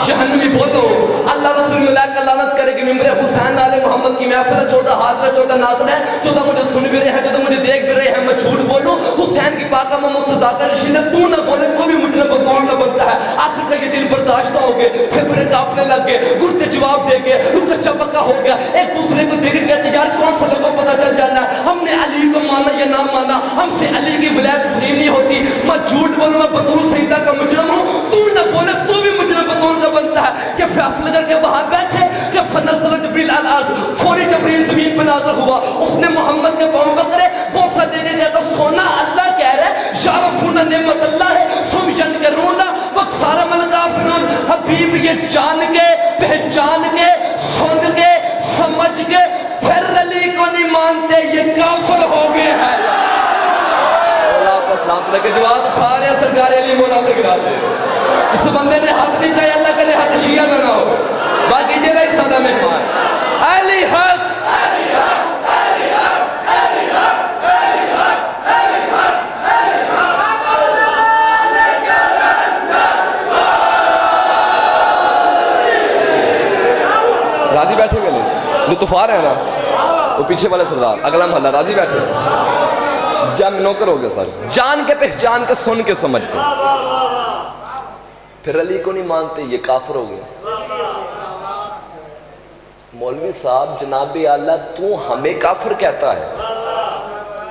جہنمی بولو، اللہ رسول ملا کر لعنت کرے گی۔ ممبر حسین آل محمد کی محفل ہے، چھوٹا ہاتھ میں چھوٹا ناظر ہے، چھوٹا مجھے سن بھی رہے ہیں، چھوٹا مجھے دیکھ بھی رہے ہیں، میں جھوٹ بولوں حسین کی پاکہ محمد سے زیادہ رشید ہے، تو نہ بولے تو بھی مجھے بطول کا بنتا ہے۔ آخر کا یہ دل برداشتہ ہو گئے، پھر کاپنے لگ گئے، گرتے جواب دے گئے، رکا چپکا ہو گیا، ایک دوسرے کو دیکھ کہتے یار کون سا لوگوں پتہ چل جانا ہے، ہم نے علی کو مانا یا نہ مانا، ہم سے علی کی ولایت تسلیم نہیں ہوتی۔ میں جھوٹ بولوں، میں بطول سیدہ کا مجرم ہوں، تو نہ بولے تو بھی مجرم بطول کا بنتا ہے۔ کہ فیصلہ کر کے وہاں بیٹھے کہ فنزل جبریل الارض، فوری جبریل زمین پر نازل ہوا، اس نے محمد کے پاؤں پکڑے، بوسہ دے کے کہتا سونا اللہ کہہ رہے یعرفون نعمت اللہ ہے سم ینکرون وقصار من کافرون۔ حبیب یہ جان کے پہچان کے سن کے سمجھ کے پھر علی کو نہیں مانتے، یہ کافر ہو گئے ہیں۔ اللہ کا سلام لے کے جواب کھا رہے ہیں سرکار علی مولا سے گراتے ہیں۔ اس بندے نے حق نہیں چاہیے، اللہ کے لئے حق شیعہ نہ ہو، باقی یہ رہی سادہ مہمان علی حق راضی بیٹھے گئے نہیں لطف آ رہے ہیں نا، وہ پیچھے والے سردار اگلا محلہ راضی بیٹھے جب نوکر ہو گیا سر، جان کے پہچان کے سن کے سمجھ کے پھر علی کو نہیں مانتے، یہ کافر ہو گیا۔ مولوی صاحب جناب اعلیٰ تو ہمیں کافر کہتا ہے،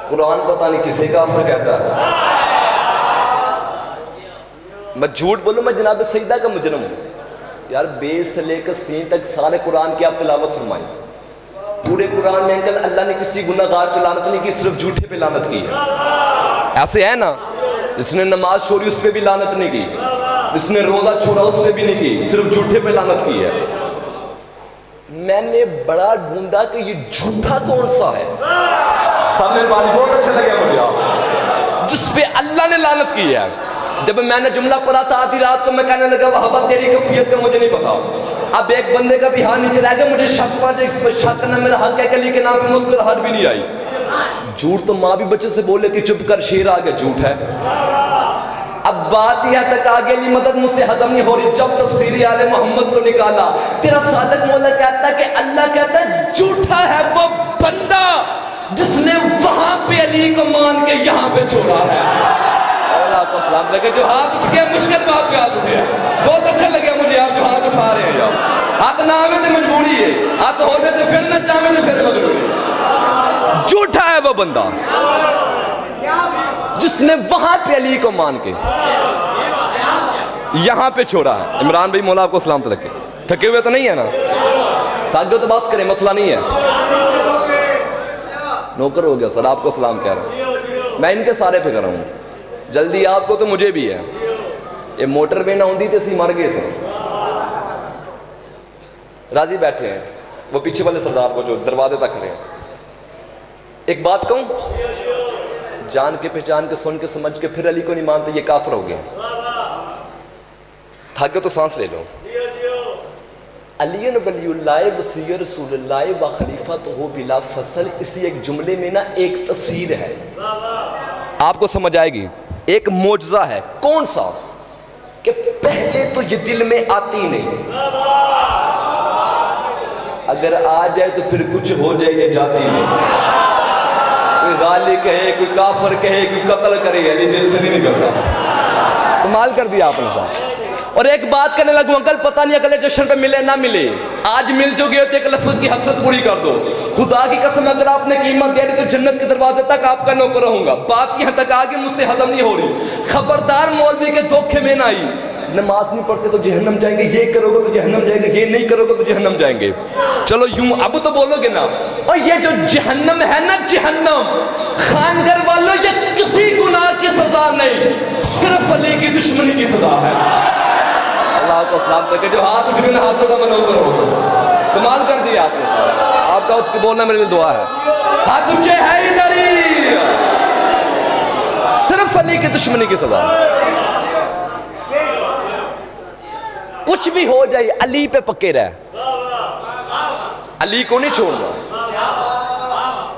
قرآن پتہ نہیں کسے کافر کہتا ہے۔ میں جھوٹ بولوں، میں جناب سیدہ کا مجرم ہوں یار، بے سے لے کر سین تک سارے قرآن کی آپ تلاوت فرمائیں، پورے قرآن میں انکل اللہ نے کسی گناہ گار پہ لعنت نہیں کی، صرف جھوٹے پہ لعنت کی ہے۔ ایسے ہے نا، جس نے نماز چھوڑی اس پہ بھی لعنت نہیں کی، جس نے روزہ چھوڑا اس پہ بھی نہیں کی، صرف جھوٹے پہ لعنت کی ہے۔ میں نے بڑا ڈھونڈا کہ یہ جھوٹا کون سا ہے، سب نے بات بہت اچھا لگا مجھے، جس پہ اللہ نے لعنت کی ہے۔ جب میں نے جملہ پڑھا تھا آدھی رات کو میں کہنے لگا وہاں تیری کفیت کا مجھے نہیں پتا، اب ایک بندے کا بھی ہاتھ نیچے رہ گیا، مجھے شک پڑا اس پر شک کرنا میرا حق ہے کہ علی کے نام پہ مسکراہٹ بھی نہیں آئی۔ جھوٹ تو ماں بھی بچے سے بول لیتی چپ کر شیر آ گیا، جھوٹ ہے۔ اب بات یہ تک آگے لی مدد مجھ سے ہضم نہیں ہو رہی. جب تفسیر آل محمد کو نکالا تیرا صادق مولا کہتا ہے کہ اللہ کہتا ہے جھوٹا ہے وہ بندہ جس نے وہاں پہ علی کو مان کے یہاں پہ چھوڑا ہے. اللہ کو سلام لگے جو ہاتھ اٹھ گیا مشکل بات پہ ہاتھ اٹھے. بہت اچھا لگا مجھے آپ جو ہاتھ اٹھا رہے ہیں. جاؤ ہاتھ نہ آوے تو مجبوری ہے, ہاتھ ہو گئے تو پھر نہ چاہے تو پھر مجبوری. جھوٹا ہے وہ بندہ جس نے وہاں پہ علی کو مان کے یہاں پہ چھوڑا ہے. عمران بھائی مولا آپ کو سلامت رکھے. تھکے ہوئے تو نہیں ہے نا؟ تاکہ تو بس کریں, مسئلہ نہیں ہے. نوکر ہو گیا سر, آپ کو سلام کہہ رہا ہوں. میں ان کے سارے پہ کر رہا ہوں. جلدی آپ کو تو مجھے بھی ہے. یہ موٹر وے نہ ہوندی تو اسی مر گئے سر. راضی بیٹھے ہیں وہ پیچھے والے سردار کو جو دروازے تک رہے ہیں. ایک بات کہوں, جان کے پہچان کے سن کے سمجھ کے پھر علی کو نہیں مانتے, یہ کافر ہو گیا. تھک گئے تو سانس لے لو. علی ولی اللہ وصی رسول اللہ و خلیفۃ ہو بلا فصل, اسی ایک جملے میں نا ایک تفسیر ہے, آپ کو سمجھ آئے گی. ایک معجزہ ہے. کون سا؟ کہ پہلے تو یہ دل میں آتی نہیں, اگر آ جائے تو پھر کچھ ہو جائے یہ جاتی نہیں. کوئی غالی کہے, کوئی کافر کہے, کوئی قتل کرے, یعنی دل سے نہیں نکلتا. کمال کر دیا آپ نے صاحب. اور ایک بات کرنے لگوں, انکل پتہ نہیں اگلے جشن پہ ملے نہ ملے, آج مل چکے ہو تو ایک لفظ کی حسرت پوری کر دو. خدا کی قسم اگر آپ نے قیمت دے دی تو جنت کے دروازے تک آپ کا نوکر رہوں گا. بات یہاں تک آگے مجھ سے ہضم نہیں ہو رہی. خبردار مولوی کے دھوکے میں نہ آئی. نماز نہیں پڑھتے تو جہنم جائیں گے, یہ کرو گے تو جہنم جائیں گے, یہ نہیں کرو گے تو جہنم جائیں گے. چلو یوں اب تو بولو گے نا. اور یہ جو جہنم ہے نا, جہنم خانگھر والوں یہ کسی گناہ کی سزا نہیں, صرف علی کی دشمنی کی سزا ہے. اللہ کو سلام کر کے جو ہاتھ اٹھ گئے ہاتھوں کا منوکر ہوگا. کمال کر دیا آپ نے سارا. آپ کا اٹھ کے بولنا میرے لیے دعا ہے. ہاتھ اونچے ہے ادھر ہی, صرف علی کی دشمنی کی سزا. کچھ بھی ہو جائے علی پہ پکے رہ, علی کو نہیں چھوڑنا.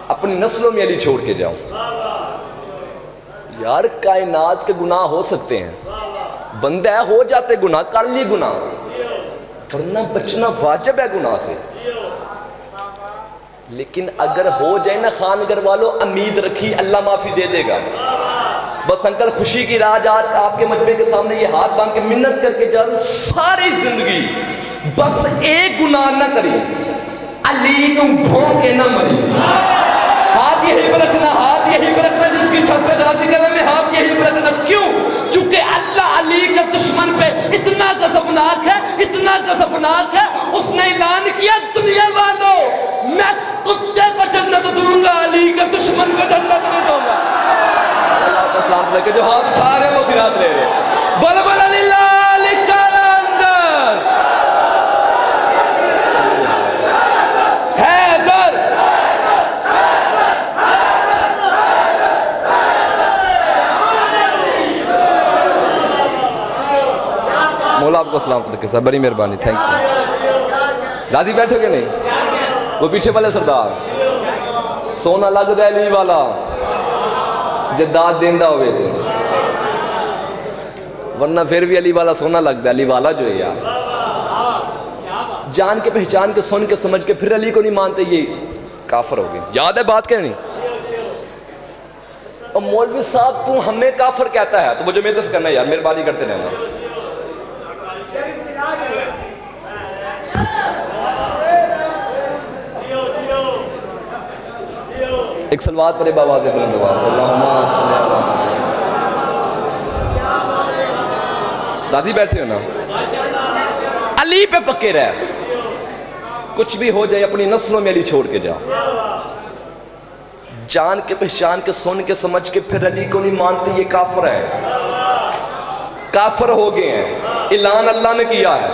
اپنی نسلوں میں علی چھوڑ کے جاؤ. یار کائنات کے گناہ ہو سکتے ہیں, بندہ ہے ہو جاتے گناہ, کر لی گناہ, ورنہ بچنا واجب ہے گناہ سے. لیکن اگر ہو جائے نا خانگھر والوں, امید رکھی اللہ معافی دے دے گا. بس انکل خوشی کی راج آج آپ کے مجمع کے سامنے یہ ہاتھ باندھ کے منت کر کے جا رہا ہوں, ساری زندگی بس ایک گناہ نہ کری, علی کو بھون کے نہ مری. ہاتھ یہی پہ رکھنا, ہاتھ یہی پہ رکھنا, جس کی چھت پہ غازی کرنے میں ہاتھ یہی پہ رکھنا. کیوں؟ چونکہ اللہ علی کا دشمن پہ اتنا غضبناک ہے, اتنا غضبناک ہے, اس نے اعلان کیا دنیا والوں میں کتے کو جنت دوں گا, علی کا دشمن کو جنت نہیں دوں گا. اللہ کا سلام لے کے جو ہاتھ اٹھا رہے ہیں وہ خیرات لے رہے. بل بل للہ لکھا اندر حیدر. مولا آپ کو سلام لکھے صاحب, بڑی مہربانی, تھینک یو. راضی بیٹھو کہ نہیں؟ وہ پیچھے والے سردار سونا لگ دے علی والا جداد دیندہ ہوئے تھے, ورنہ پھر بھی علی والا سونا لگ دے. علی والا جو ہے یار, جان کے پہچان کے سن کے سمجھ کے پھر علی کو نہیں مانتے, یہ کافر ہو گئے. یاد ہے بات کہ نہیں؟ اور مولوی صاحب تو ہمیں کافر کہتا ہے, تو مجھے میدف کرنا ہے یار, مہربانی کرتے رہنا. ایک سلوات پر بآواز بلند آواز اللہم صلی اللہ. راضی بیٹھے ہو نا؟ علی پہ پکے رہ, کچھ بھی ہو جائے اپنی نسلوں میں علی چھوڑ کے جاؤ. جان کے پہچان کے سن کے سمجھ کے پھر علی کو نہیں مانتے, یہ کافر ہے, کافر ہو گئے ہیں. اعلان اللہ نے کیا ہے.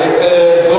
1 2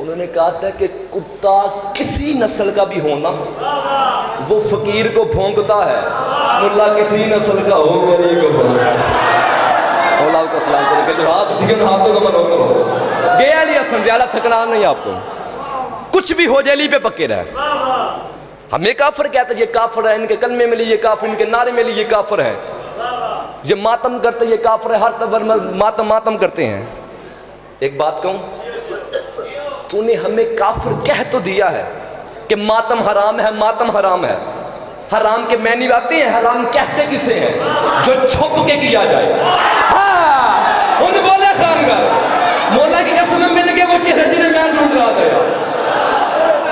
انہوں نے کہا تھا کہ کتا کسی نسل کا بھی ہونا وہ فقیر کو بھونکتا ہے، ملا کسی نسل کا ہو غریب کو بھونکتا ہے۔ مولا کا سلام کرے کہ جو ہاتھ اٹھے ان ہاتھوں کا منو کرو۔ گیا علی حسن زیادہ تھکنا نہیں آپ کو، کچھ بھی ہو جائے علی پہ پکے رہے۔ ہمیں کافر کہتا ہے یہ کافر ہے، ان کے کلمے میں لی یہ کافر، ان کے نعرے میں لی یہ کافر ہے، یہ ماتم کرتے یہ کافر ہے، ہر طبر ماتم کرتے ہیں۔ ایک بات کہوں، تو نے ہمیں کافر کہہ تو دیا ہے کہ ماتم حرام ہے، ماتم حرام ہے۔ حرام کے معنی آتے ہیں، حرام کہتے کسے ہیں؟ جو چھپ کے کیا جائے۔ ہاں انہوں نے بولے خانگاہ مولا کی قسم مل گئے وہ چہرے جنہیں میں ڈھونڈ رہا تھا۔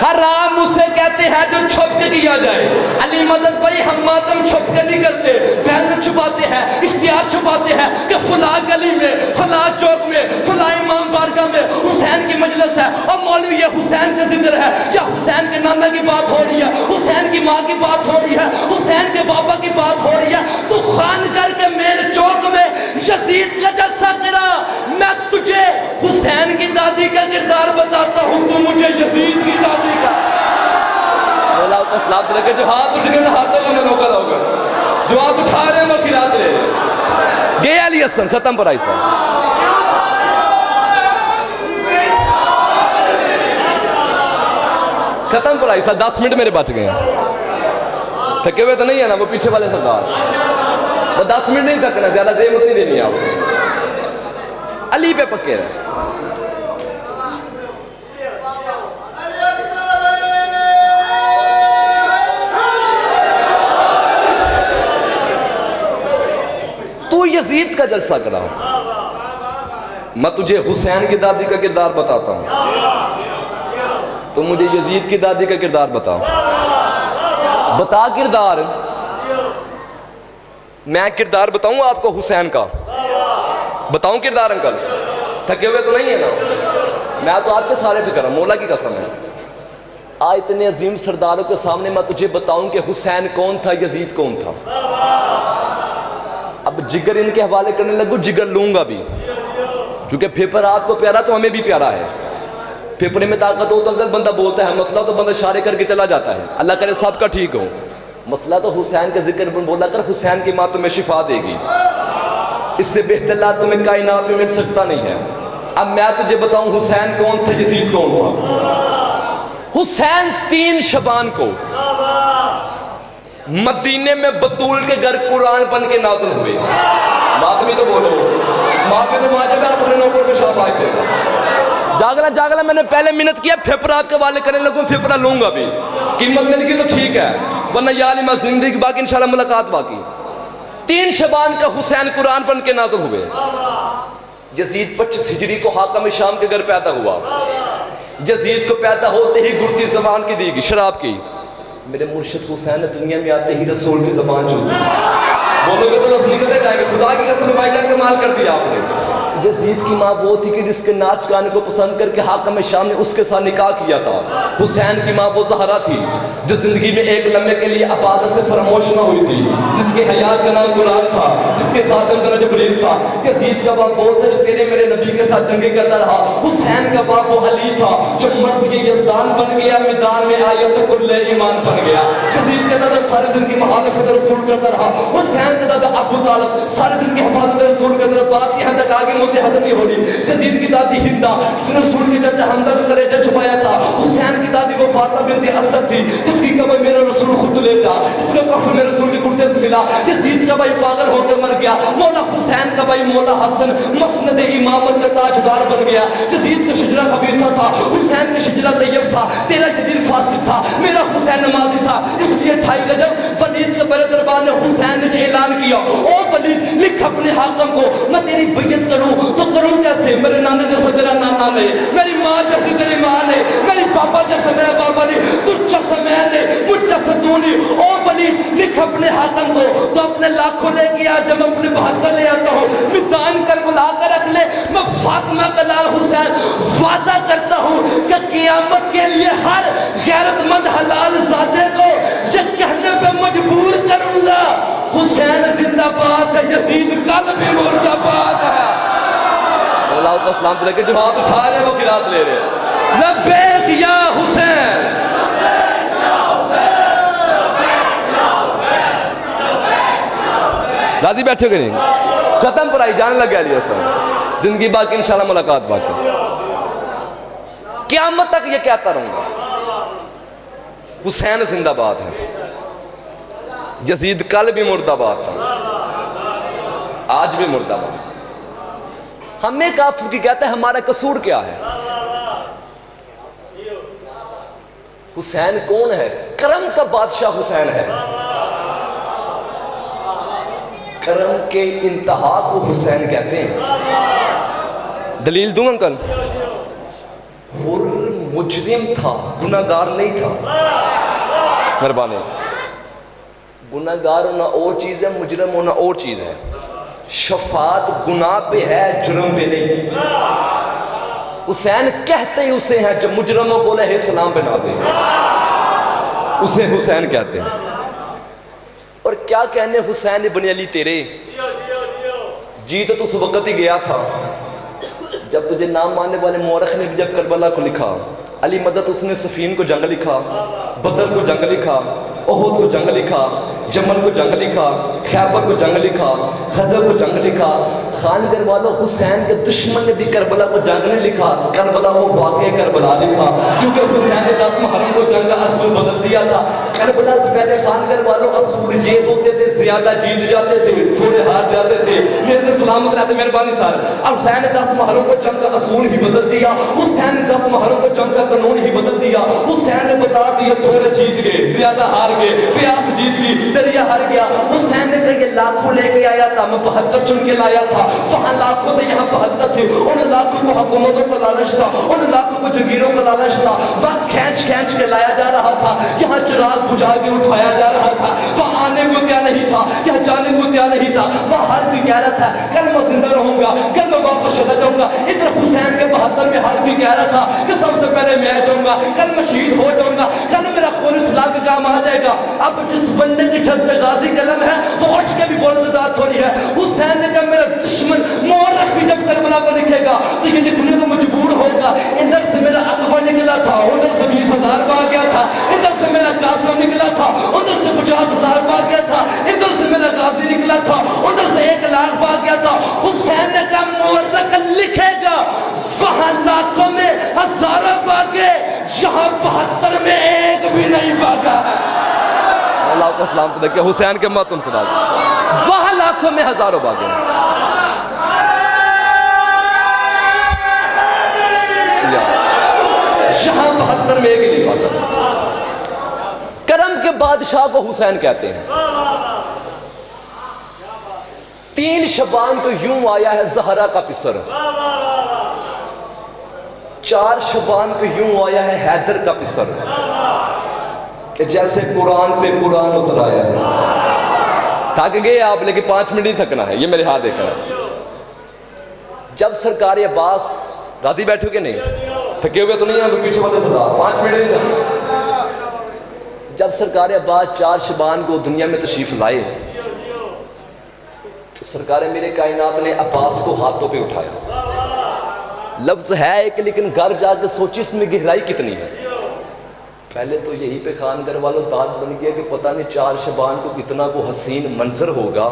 حرام اسے کہتے ہیں جو چھپ کے کیا جائے۔ علی مدد بھائی ہم ماتم چھپ کے نہیں کرتے، پہلے چھپاتے ہیں، اشتہار چھپاتے ہیں کہ فلاں گلی میں، فلاں چوک میں، فلاں امام بارگاہ میں حسین کی مجلس ہے اور مولوی یہ حسین کا ذکر ہے، یا حسین کے نانا کی بات ہو رہی ہے، حسین کی ماں کی بات ہو رہی ہے، حسین کے بابا کی بات ہو رہی ہے، تو خان کر کے میرے چوک میں یزید کا جلسہ کرا، میں تجھے حسین کی دادی کا کردار بتاتا ہوں، تو مجھے یزید کی دادی کا۔ مولا کا سلام دے کہ جو ہاتھ اٹھ گئے ہاتھوں کا منوکل ہوگا، جو ہاتھ اٹھا رہے ہیں وہ کھلات رہے ہیں۔ گئے علی حسن ختم پر آئی صاحب، ختم پر آئی صاحب، 10 منٹ میرے بچ گئے ہیں۔ تھکے ہوئے تو نہیں ہے نا وہ پیچھے والے سردار؟ وہ 10 منٹ نہیں تھکنا، زیادہ زحمت نہیں دینی آپ کو، علی پہ پکے رہے۔ تو یزید کا جلسہ کرا ہوں، میں تجھے حسین کی دادی کا کردار بتاتا ہوں، تو مجھے یزید کی دادی کا کردار بتاؤ۔ بتا کردار، میں کردار بتاؤں آپ کو حسین کا، بتاؤں کردار انکل؟ تھکے ہوئے تو نہیں ہے نا؟ میں تو آپ کے سارے پہ کر رہا ہوں، مولا کی قسم ہے۔ آج اتنے عظیم سرداروں کے سامنے میں تجھے بتاؤں کہ حسین کون تھا، یزید کون تھا۔ اب جگر ان کے حوالے کرنے لگو، جگر لوں گا بھی، کیونکہ پیپر آپ کو پیارا تو ہمیں بھی پیارا ہے۔ پیپرے میں طاقت ہو تو اگر بندہ بولتا ہے، مسئلہ تو بندہ اشارے کر کے چلا جاتا ہے، اللہ کرے سب کا ٹھیک ہو۔ مسئلہ تو حسین کا ذکر بولا کر، حسین کی ماں تمہیں شفا دے گی، اس سے بہتر اللہ تمہیں کائنات میں مل سکتا نہیں ہے۔ اب میں تجھے بتاؤں حسین کون تھا، یزید کون تھا۔ حسین 3 شعبان کو مدینے میں بطول کے گھر قرآن بن کے نازل ہوئے۔ بات میں تو بولو، بات میں تو واجب ہے اپنے نوکر کو شاباش دے۔ جاگلا میں نے پہلے منت کیا، پھپڑا آپ کے والے کرنے لگوں، پھپڑا لوں گا بھی، قیمت مل گئی تو ٹھیک ہے، ورنہ یا علی میں زندگی کی باقی انشاءاللہ ملاقات باقی۔ 3 شعبان کا حسین قرآن بن کے نازل ہوئے۔ یزید 25 ہجری کو حاکم شام کے گھر پیدا ہوا۔ یزید کو پیدا ہوتے ہی گرتی زبان کی دی گئی، شراب کی۔ میرے مرشد حسین نے دنیا میں آتے ہی رسول کی زبان چوسی، بولو گے تو لفظ نکلتے جائیں گے، خدا کی قسم بھائی جان کمال کر دیا آپ نے۔ یزید کی ماں وہ تھی کہ جس کے ناچ گانے کو پسند کر کے حاکم شام نے اس کے ساتھ نکاح کیا تھا۔ حسین کی ماں وہ زہرا تھی جو زندگی میں ایک لمحے کے لیے عبادت سے فراموش نہ ہوئی تھی، جس کے حیات کا نام قرآن تھا، جس کے خاتم کا نام جبریل تھا۔ یزید کا باپ وہ تھا جو تیرے میرے نبی کے ساتھ جنگیں کرتا رہا۔ حسین کا باپ وہ علی تھا جو مرض کے یزدان بن گیا، میدان میں آیت کل ایمان بن گیا۔ یزید کا دادا سارے زندگی مخالفت رسول کرتا رہا۔ حسین کا دادا ابو طالب سارے زندگی حفاظت رسول کرتا رہا۔ بات یہاں تک آگے مجھے حضر نہیں ہو رہی۔ یزید کی دادی ہندا جس نے رسول کے چچا حمزہ کا درجہ چھپایا تھا۔ حسین کی دادی وہ فاطمہ بنت اسد تھی جس کی قبر میرا رسول خود لیتا، جس کا کفن میرے رسول کے کرتے سے ملا۔ یزید کا بھائی پاگل ہو کے مر گیا، مولا حسین کا بھائی مولا حسن مسند امامت کا تاجدار بن گیا۔ یزید کا شجرہ خبیثہ تھا، حسین کا شجرہ طیب تھا، تیرا یزید فاسد تھا، میرا حسین نمازی تھا۔ اس لیے 28 رجب ولید کے بڑے دربار نے حسین نے اعلان کیا، او ولید لکھ اپنے حاکم کو میں تیری بیعت کروں تو کروں کیسے؟ میرے نانے جیسا تیرا نانا نہیں، میری ماں جیسی تیری ماں نہیں، میری پاپا جیسا میرا پاپا نہیں، تجھ جیسا میں نہیں، مجھ جیسا تو نہیں۔ او ولید لکھ اپنے حاکم کو تو اپنے لاکھوں لے گیا، جب اپنے 72 لے آتا ہوں میدان کر بلا کر رکھ لے۔ میں فاطمہ کا لال حسین وعدہ کرتا ہوں کہ قیامت کے لیے ہر غیرت مند حلال زادے کو یہ کہنے پہ مجبور کروں گا حسین زندہ باد ہے، یزید کل بھی مردہ باد ہے۔ اللہ کا سلام دے کے جو ہاتھ اٹھا رہے ہیں وہ قرات لے رہے ہیں۔ لبیک یا حسین. راضی بیٹھے گے نہیں؟ ختم پر آئی جانے لگے علی حسن. زندگی باقی انشاءاللہ ملاقات باقی. قیامت تک یہ کہتا رہوں گا حسین زندہ باد ہے. یزید کل بھی مردہ باد تھا، آج بھی مردہ باد. ہمیں کافر کی کہتا ہے ہمارا قصور کیا ہے؟ حسین کون ہے؟ کرم کا بادشاہ حسین ہے. کرم کے انتہا کو حسین کہتے ہیں. دلیل دوں انکل؟ حر مجرم تھا، گناہگار نہیں تھا. مہربانی. گناہگار ہونا اور چیز ہے، مجرم ہونا اور چیز ہے. شفاعت گناہ پہ ہے، جرم پہ نہیں. حسین کہتے ہی اسے ہیں جب مجرموں کو علیہ السلام بنا دے، اسے حسین کہتے ہیں. اور کیا کہنے حسین ابن علی تیرے، جی تو اس وقت ہی گیا تھا جب تجھے نام ماننے والے مورخ نے جب کربلا کو لکھا. علی مدد اس نے صفین کو جنگ لکھا، بدر کو جنگ لکھا، احد کو جنگ لکھا، جمل کو جنگ لکھا، خیبر کو جنگ لکھا، خندق کو جنگ لکھا. خان گھر والوں حسین کے دشمن نے بھی کربلا کو جنگ نہیں لکھا، کربلا کو واقع کربلا لکھا، کیونکہ حسین نے 10 محرم کو جنگ کا اصول بدل دیا تھا. کربلا سے پہلے خان گھر والوں اصول یہ ہوتے تھے زیادہ جیت جاتے تھے، تھوڑے ہار جاتے تھے. میرے سے سلامت رہتے مہربانی سار. اب حسین نے 10 محرم کو جنگ کا اصول ہی بدل دیا. حسین نے 10 محرم کو جنگ کا قانون ہی بدل دیا. حسین نے بتا دیا تھوڑے جیت گئے، زیادہ ہار گئے، پیاس جیت گئی، دریا ہار گیا. حسین نے کہا یہ لاکھوں لے کے آیا تھا، میں 72 چن کے لایا تھا. وہاں لاکھوں تھے، یہاں 72 تھے. ان لاکھوں کو حکومتوں کو لالچ تھا، ان لاکھوں کو جگیروں کو لالچ تھا. وقت کھینچ کھینچ کے لایا جا رہا تھا. یہاں چراغ بجھا کے اٹھایا جا رہا تھا. وہاں آنے کو تیار نہیں تھا، یہاں جانے کو تیار نہیں تھا. وہاں ہر کوئی کہہ رہا تھا کل میں زندہ رہوں گا، کل میں واپس چلا جاؤں گا. ادھر حسین کے 72 میں ہر کوئی کہہ رہا تھا کہ سب سے پہلے میں جاؤں گا، کل میں شہید ہو جاؤں گا، کل میرا خون اسلام کا کام آ جائے گا. اب جس بندے کی چھت پہ غازی قلم ہے وہ اٹھ کے بھی بولنے داد تھوڑی ہے. حسین نے کہا میرا دشمن مورخ بھی جب کربلا کو لکھے گا تو یہ لکھنے کو مجبور ہوگا. ادھر سے میرا اکبر نکلا تھا، ادھر سے 20,000 پا گیا تھا. ادھر سے میرا قاسم نکلا تھا، ادھر سے 50,000 پا گیا تھا. ادھر سے میرا غازی نکلا تھا، ادھر سے 1,00,000 پا گیا تھا. حسین نے کہا مورخ لکھے گا وہاں لاکھوں میں ہزاروں پاگے، یہاں 72 میں ایک بھی نہیں پاگا ہے. اللہ کو سلام تو دیکھیں حسین کے ماتم سے بات. وہاں لاکھوں میں ہزاروں پاگے، یہاں 72 میں ایک ہی نہیں پاگا. کرم کے بادشاہ کو حسین کہتے ہیں. 3 شبان کو یوں آیا ہے زہرا کا پسر، 4 شبان کو یوں آیا ہے حیدر کا پسر، کہ جیسے قرآن پہ قرآن اتر آیا ہے. تھک گئے آپ لیکن 5 منٹ ہی تھکنا ہے، یہ میرے ہاتھ دیکھنا ہے. جب سرکار عباس راضی بیٹھو کہ نہیں؟ تھکے ہوئے تو نہیں ہیں پیچھے والے سردار، 5 منٹ نہیں تھا. جب سرکار عباس 4 شبان کو دنیا میں تشریف لائے تو سرکار میرے کائنات نے عباس کو ہاتھوں پہ اٹھایا. لفظ ہے ایک لیکن گھر جا کے سوچی اس میں گہرائی کتنی ہے. پہلے تو یہی پہ خان گھر والوں بات بن گیا کہ پتہ نہیں 4 شبان کو کتنا کو حسین منظر ہوگا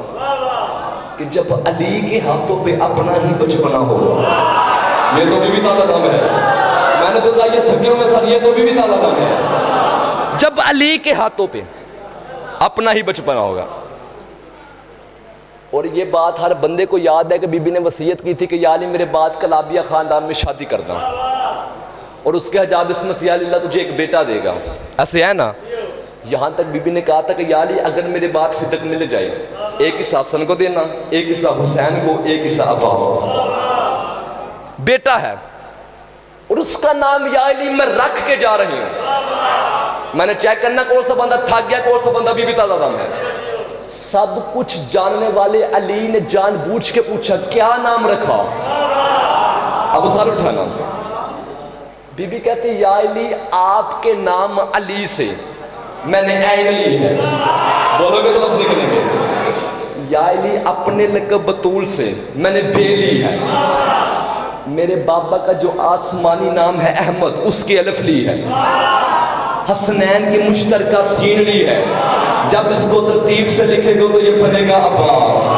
کہ جب علی کے ہاتھوں پہ اپنا ہی بچپنا ہوگا. یہ تو بھی تعالیٰ دام ہے، میں نے تو کہا یہ تھکیوں میں سر یہ تو بھی تعالیٰ دام ہے. جب علی کے ہاتھوں پہ اپنا ہی بچپنا ہوگا. اور یہ بات ہر بندے کو یاد ہے کہ بی بی نے وصیت کی تھی کہ یا علی میرے بعد کلابیہ خاندان میں شادی کرنا، اور اس کے حجاب اس میں یا علی اللہ تجھے ایک بیٹا دے گا. ایسے ہے نا. یہاں تک بی بی نے کہا تھا کہ یا علی اگر میرے بعد فدق مل جائے، ایک حصہ حسن کو دینا، ایک حصہ حسین کو، ایک حصہ عباس کو. بیٹا ہے اور اس کا نام یا علی میں رکھ کے جا رہی ہوں. میں نے چیک کرنا کون سا بندہ تھک گیا، کون سا بندہ بی بی تعالیٰ دام ہے. سب کچھ جاننے والے علی نے جان بوجھ کے پوچھا کیا نام رکھا. اب سر اٹھانا. بی بی کہتی یا علی آپ کے نام علی سے میں نے عین لی ہے، بولو گے تو لفظ نکلیں گے. یا علی اپنے لقب بطول سے میں نے بے لی ہے. میرے بابا کا جو آسمانی نام ہے احمد، اس کی الف لی ہے، حسنین کی مشترکہ سین لی ہے، جب اس کو ترتیب سے لکھے گا تو یہ بنے گا عباس۔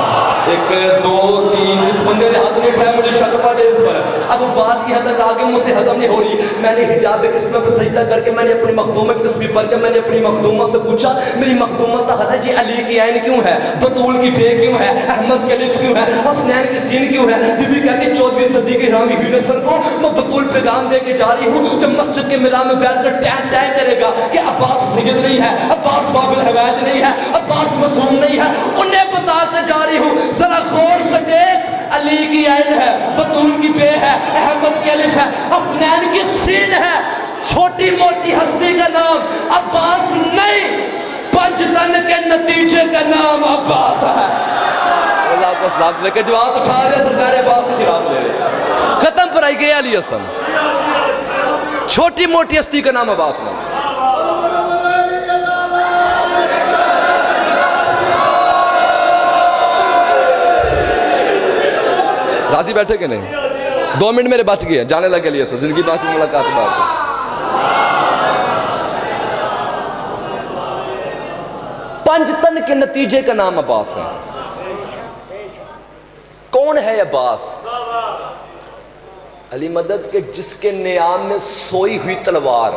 1 2 3 جس بندے نے ہاتھ نہیں اٹھایا مجھے شک پڑے اس پر، اب بات یہ حد آگے مجھ سے ہضم نہیں ہو رہی۔ میں نے حجاب قسمہ پر سجدہ کر کے میں نے اپنی مخدومہ کی تصویر پڑھ کے میں نے اپنی مخدومہ سے پوچھا، میری مخدومہ تحت جی علی کی عین کیوں ہے، بطول کی بے کیوں ہے، احمد کی الف کیوں ہے، حسنین کی سین کیوں ہے؟ بی بی کہتی 14ویں صدی کی رامی ہوئی نسل کو میں بطول پیغام دے کے جا رہی ہوں جو مسجد کے میدان میں بیٹھ کر ٹین ٹین کرے گا کہ عباس سید نہیں ہے، عباس بابل حوید نہیں ہے، عباس معصوم نہیں ہے، انہیں بتا کے جا رہی ہوں ذرا غور سے دیکھ، علی کی عین ہے، بطول کی بے ہے، احمد کی الف ہے، حسنین کی سین ہے، چھوٹی موٹی ہستی کا نام عباس نہیں، پنجتن کے نتیجے کا نام عباس ہے۔ اللہ کو سلام لے کے جو ہاتھ اٹھا دے سرکار عباس کی رات لے لے، ختم پر آئی گیا علی حسن، چھوٹی موٹی ہستی کا نام عباس نہیں۔ راضی بیٹھے کہ نہیں؟ 2 منٹ میرے بچ گئے، جانے لگے علی حسن، زندگی باقی ملاقات بات ہے۔ پنجتن کے نتیجے کا نام عباس ہے۔ کون ہے عباس؟ علی مدد کے جس کے نیام میں سوئی ہوئی تلوار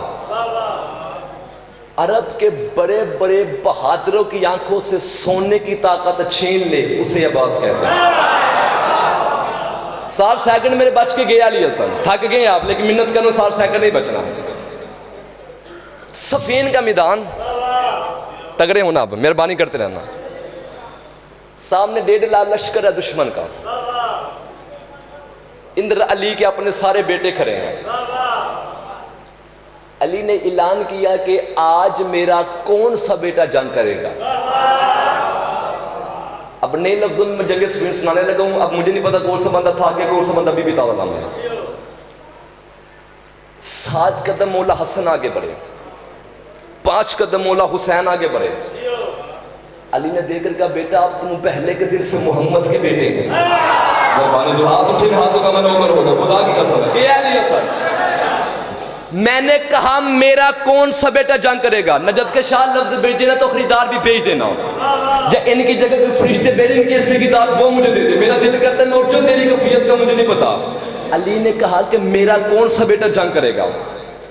عرب کے بڑے بڑے بہادروں کی آنکھوں سے سونے کی طاقت چھین لے، اسے عباس کہتے ہیں۔ 60 سیکنڈ میرے بچ کے گئے علی حسن، تھک گئے آپ لیکن منت کرنے 60 سیکنڈ نہیں بچنا۔ صفین کا میدان، تگڑے ہونا، اب مہربانی کرتے رہنا، سامنے 1.5 لاکھ لشکر ہے دشمن کا، اندر علی کے اپنے سارے بیٹے کھڑے ہیں۔ علی نے اعلان کیا کہ آج میرا کون سا بیٹا جنگ کرے گا۔ اب نئے لفظوں میں جنگ صفین سنانے لگا ہوں، اب مجھے نہیں پتا کون سا بندہ تھا کہ کون سا بندہ بی تازہ نام ہے۔ 7 قدم مولا حسن آگے بڑھے، 5 قدم مولا حسین آگے بڑھے۔ علی نے دیکھ کر کہا بیٹا اب تم پہلے کے دن سے محمد کے بیٹے ہیں۔ جو ہاتھ اٹھے ہاتھوں کا من عمر ہوگا، خدا کی قسم ہے کہ علی حسن میں نے کہا میرا کون سا بیٹا جنگ کرے گا؟ نجد کے شاہ لفظ بھیج دینا تو خریدار بھی بھیج دینا، یا ان کی جگہ کوئی فرشتے بھیجیں کہ اس کی داد وہ مجھے دے دے، میرا دل کرتا ہے میں اٹھ جاؤں، تیری کفیت کا مجھے نہیں پتا۔ علی نے کہا کہ میرا کون سا بیٹا جنگ کرے گا؟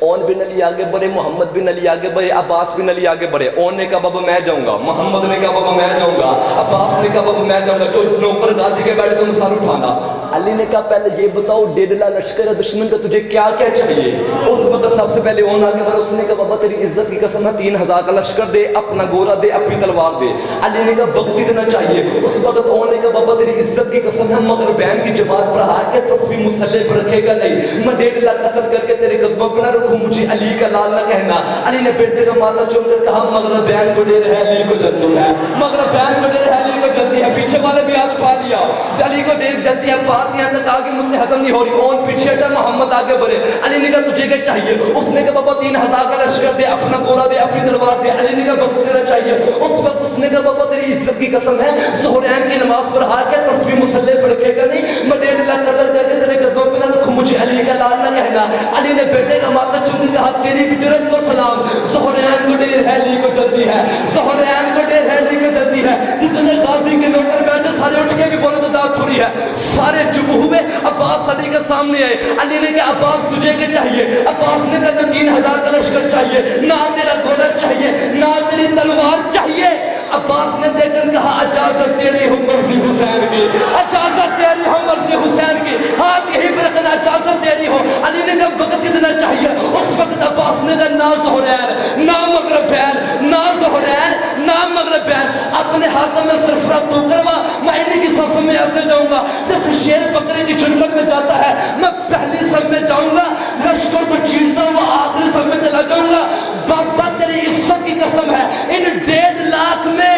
اون بن علی آگے بڑھے، محمد بن علی آگے بڑھے، عباس بن علی آگے بڑھے۔ اون نے کہا بابا میں جاؤں گا، محمد نے کہا بابا میں جاؤں گا، عباس نے کہا بابا میں جاؤں گا، جو نوکر غازی کے بیٹھے تم سر اٹھانا۔ علی نے کہا پہلے یہ بتاؤ 1.5 لاکھ لشکر ہے دشمن کا، تجھے کیا کیا چاہیے؟ اس وقت سب سے پہلے اون آگے بڑھا، اس نے کہا بابا تیری عزت کی قسم ہے 3000 کا لشکر دے، اپنا گورا دے، اپنی تلوار دے۔ علی نے کہا وقت کتنا چاہیے؟ اس وقت اون نے کہا بابا تیری عزت کی قسم ہے مگر بہن کی جماعت پر ہار کے تصویر مسلح پر رکھے گا نہیں، میں 1.5 لاکھ قتل کر کے تیرے قدموں پہ نہ رکھوں، مجھے علی کا لال نہ کہنا۔ علی نے بیٹے کا ماتھا چوم کر کہا مگر بہن کو ڈیر ہے علی کو جلدی ہے، مگر بہن کو ڈیر ہے علی کو جلدی ہے۔ پیچھے والے بھی ہاتھ اٹھا دیا، علی کو ڈیر جلدی ہے، بات یہاں تک آگے مجھ سے ہضم نہیں ہو رہی۔ کون پیچھے ہٹا، محمد آگے بڑھے۔ علی نے کہا تجھے کیا چاہیے؟ اس نے کہا بابا 3000 کا لشکر دے، اپنا گورا دے، اپنی تلوار دے۔ علی نے کہا وقت دینا چاہیے۔ اس وقت اس نے کہا بابا تیری عزت کی قسم ہے ظہرین کی نماز پر ہار کے تصویر مسلح پر رکھے گا نہیں، میں 1.5 لاکھ قتل کر کے تیرے قدموں پہ نہ رکھوں، مجھے علی کا لال نہ کہنا۔ علی نے بیٹے کا ماتھا چوم کے کہا تیری بھی جرت کو سلام، ظہرین کو ڈیر ہے علی کو جلدی ہے، ظہرین کو ڈیر ہے علی کو جلدی ہے۔ اتنے غازی کے نوکر بیٹھے سارے اٹھ کے بھی بولے تو داد تھوڑی ہے، سارے چپ ہوئے۔ عباس علی کے سامنے آئے، علی نے کہا عباس تجھے کیا چاہیے؟ عباس نے کہا 3000 کا لشکر چاہیے، نہ تیرا گھوڑا چاہیے، نہ تیری تلوار چاہیے۔ عباس نے دیکھ کر کہا اجازت تیری ہو مرضی حسین کی، اجازت تیری ہو مرضی حسین کی، ہاتھ یہی پر رکھنا اجازت تیری ہو۔ علی نے کہا وقت کتنا چاہیے؟ اس وقت عباس نے کہا نہ ظہرین نہ مغرب بین، نہ ظہرین نہ مغرب بین، اپنے ہاتھوں میں سرفراہ تو کروا، میں انہی کی صف میں ایسے جاؤں گا جیسے شیر بکرے کی جھنڈ میں جاتا ہے، میں پہلی صف میں جاؤں گا، لشکر کو چیرتا ہوا آخری صف میں چلا جاؤں گا۔ بابا تیری عزت کی قسم ہے ان 1.5 لاکھ میں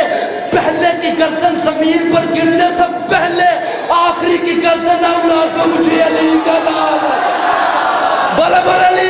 پہلے کی گردن زمین پر گرنے سے پہلے آخری کی گردن نہ اڑا دو، مجھے علی کا لال بلا بلا علی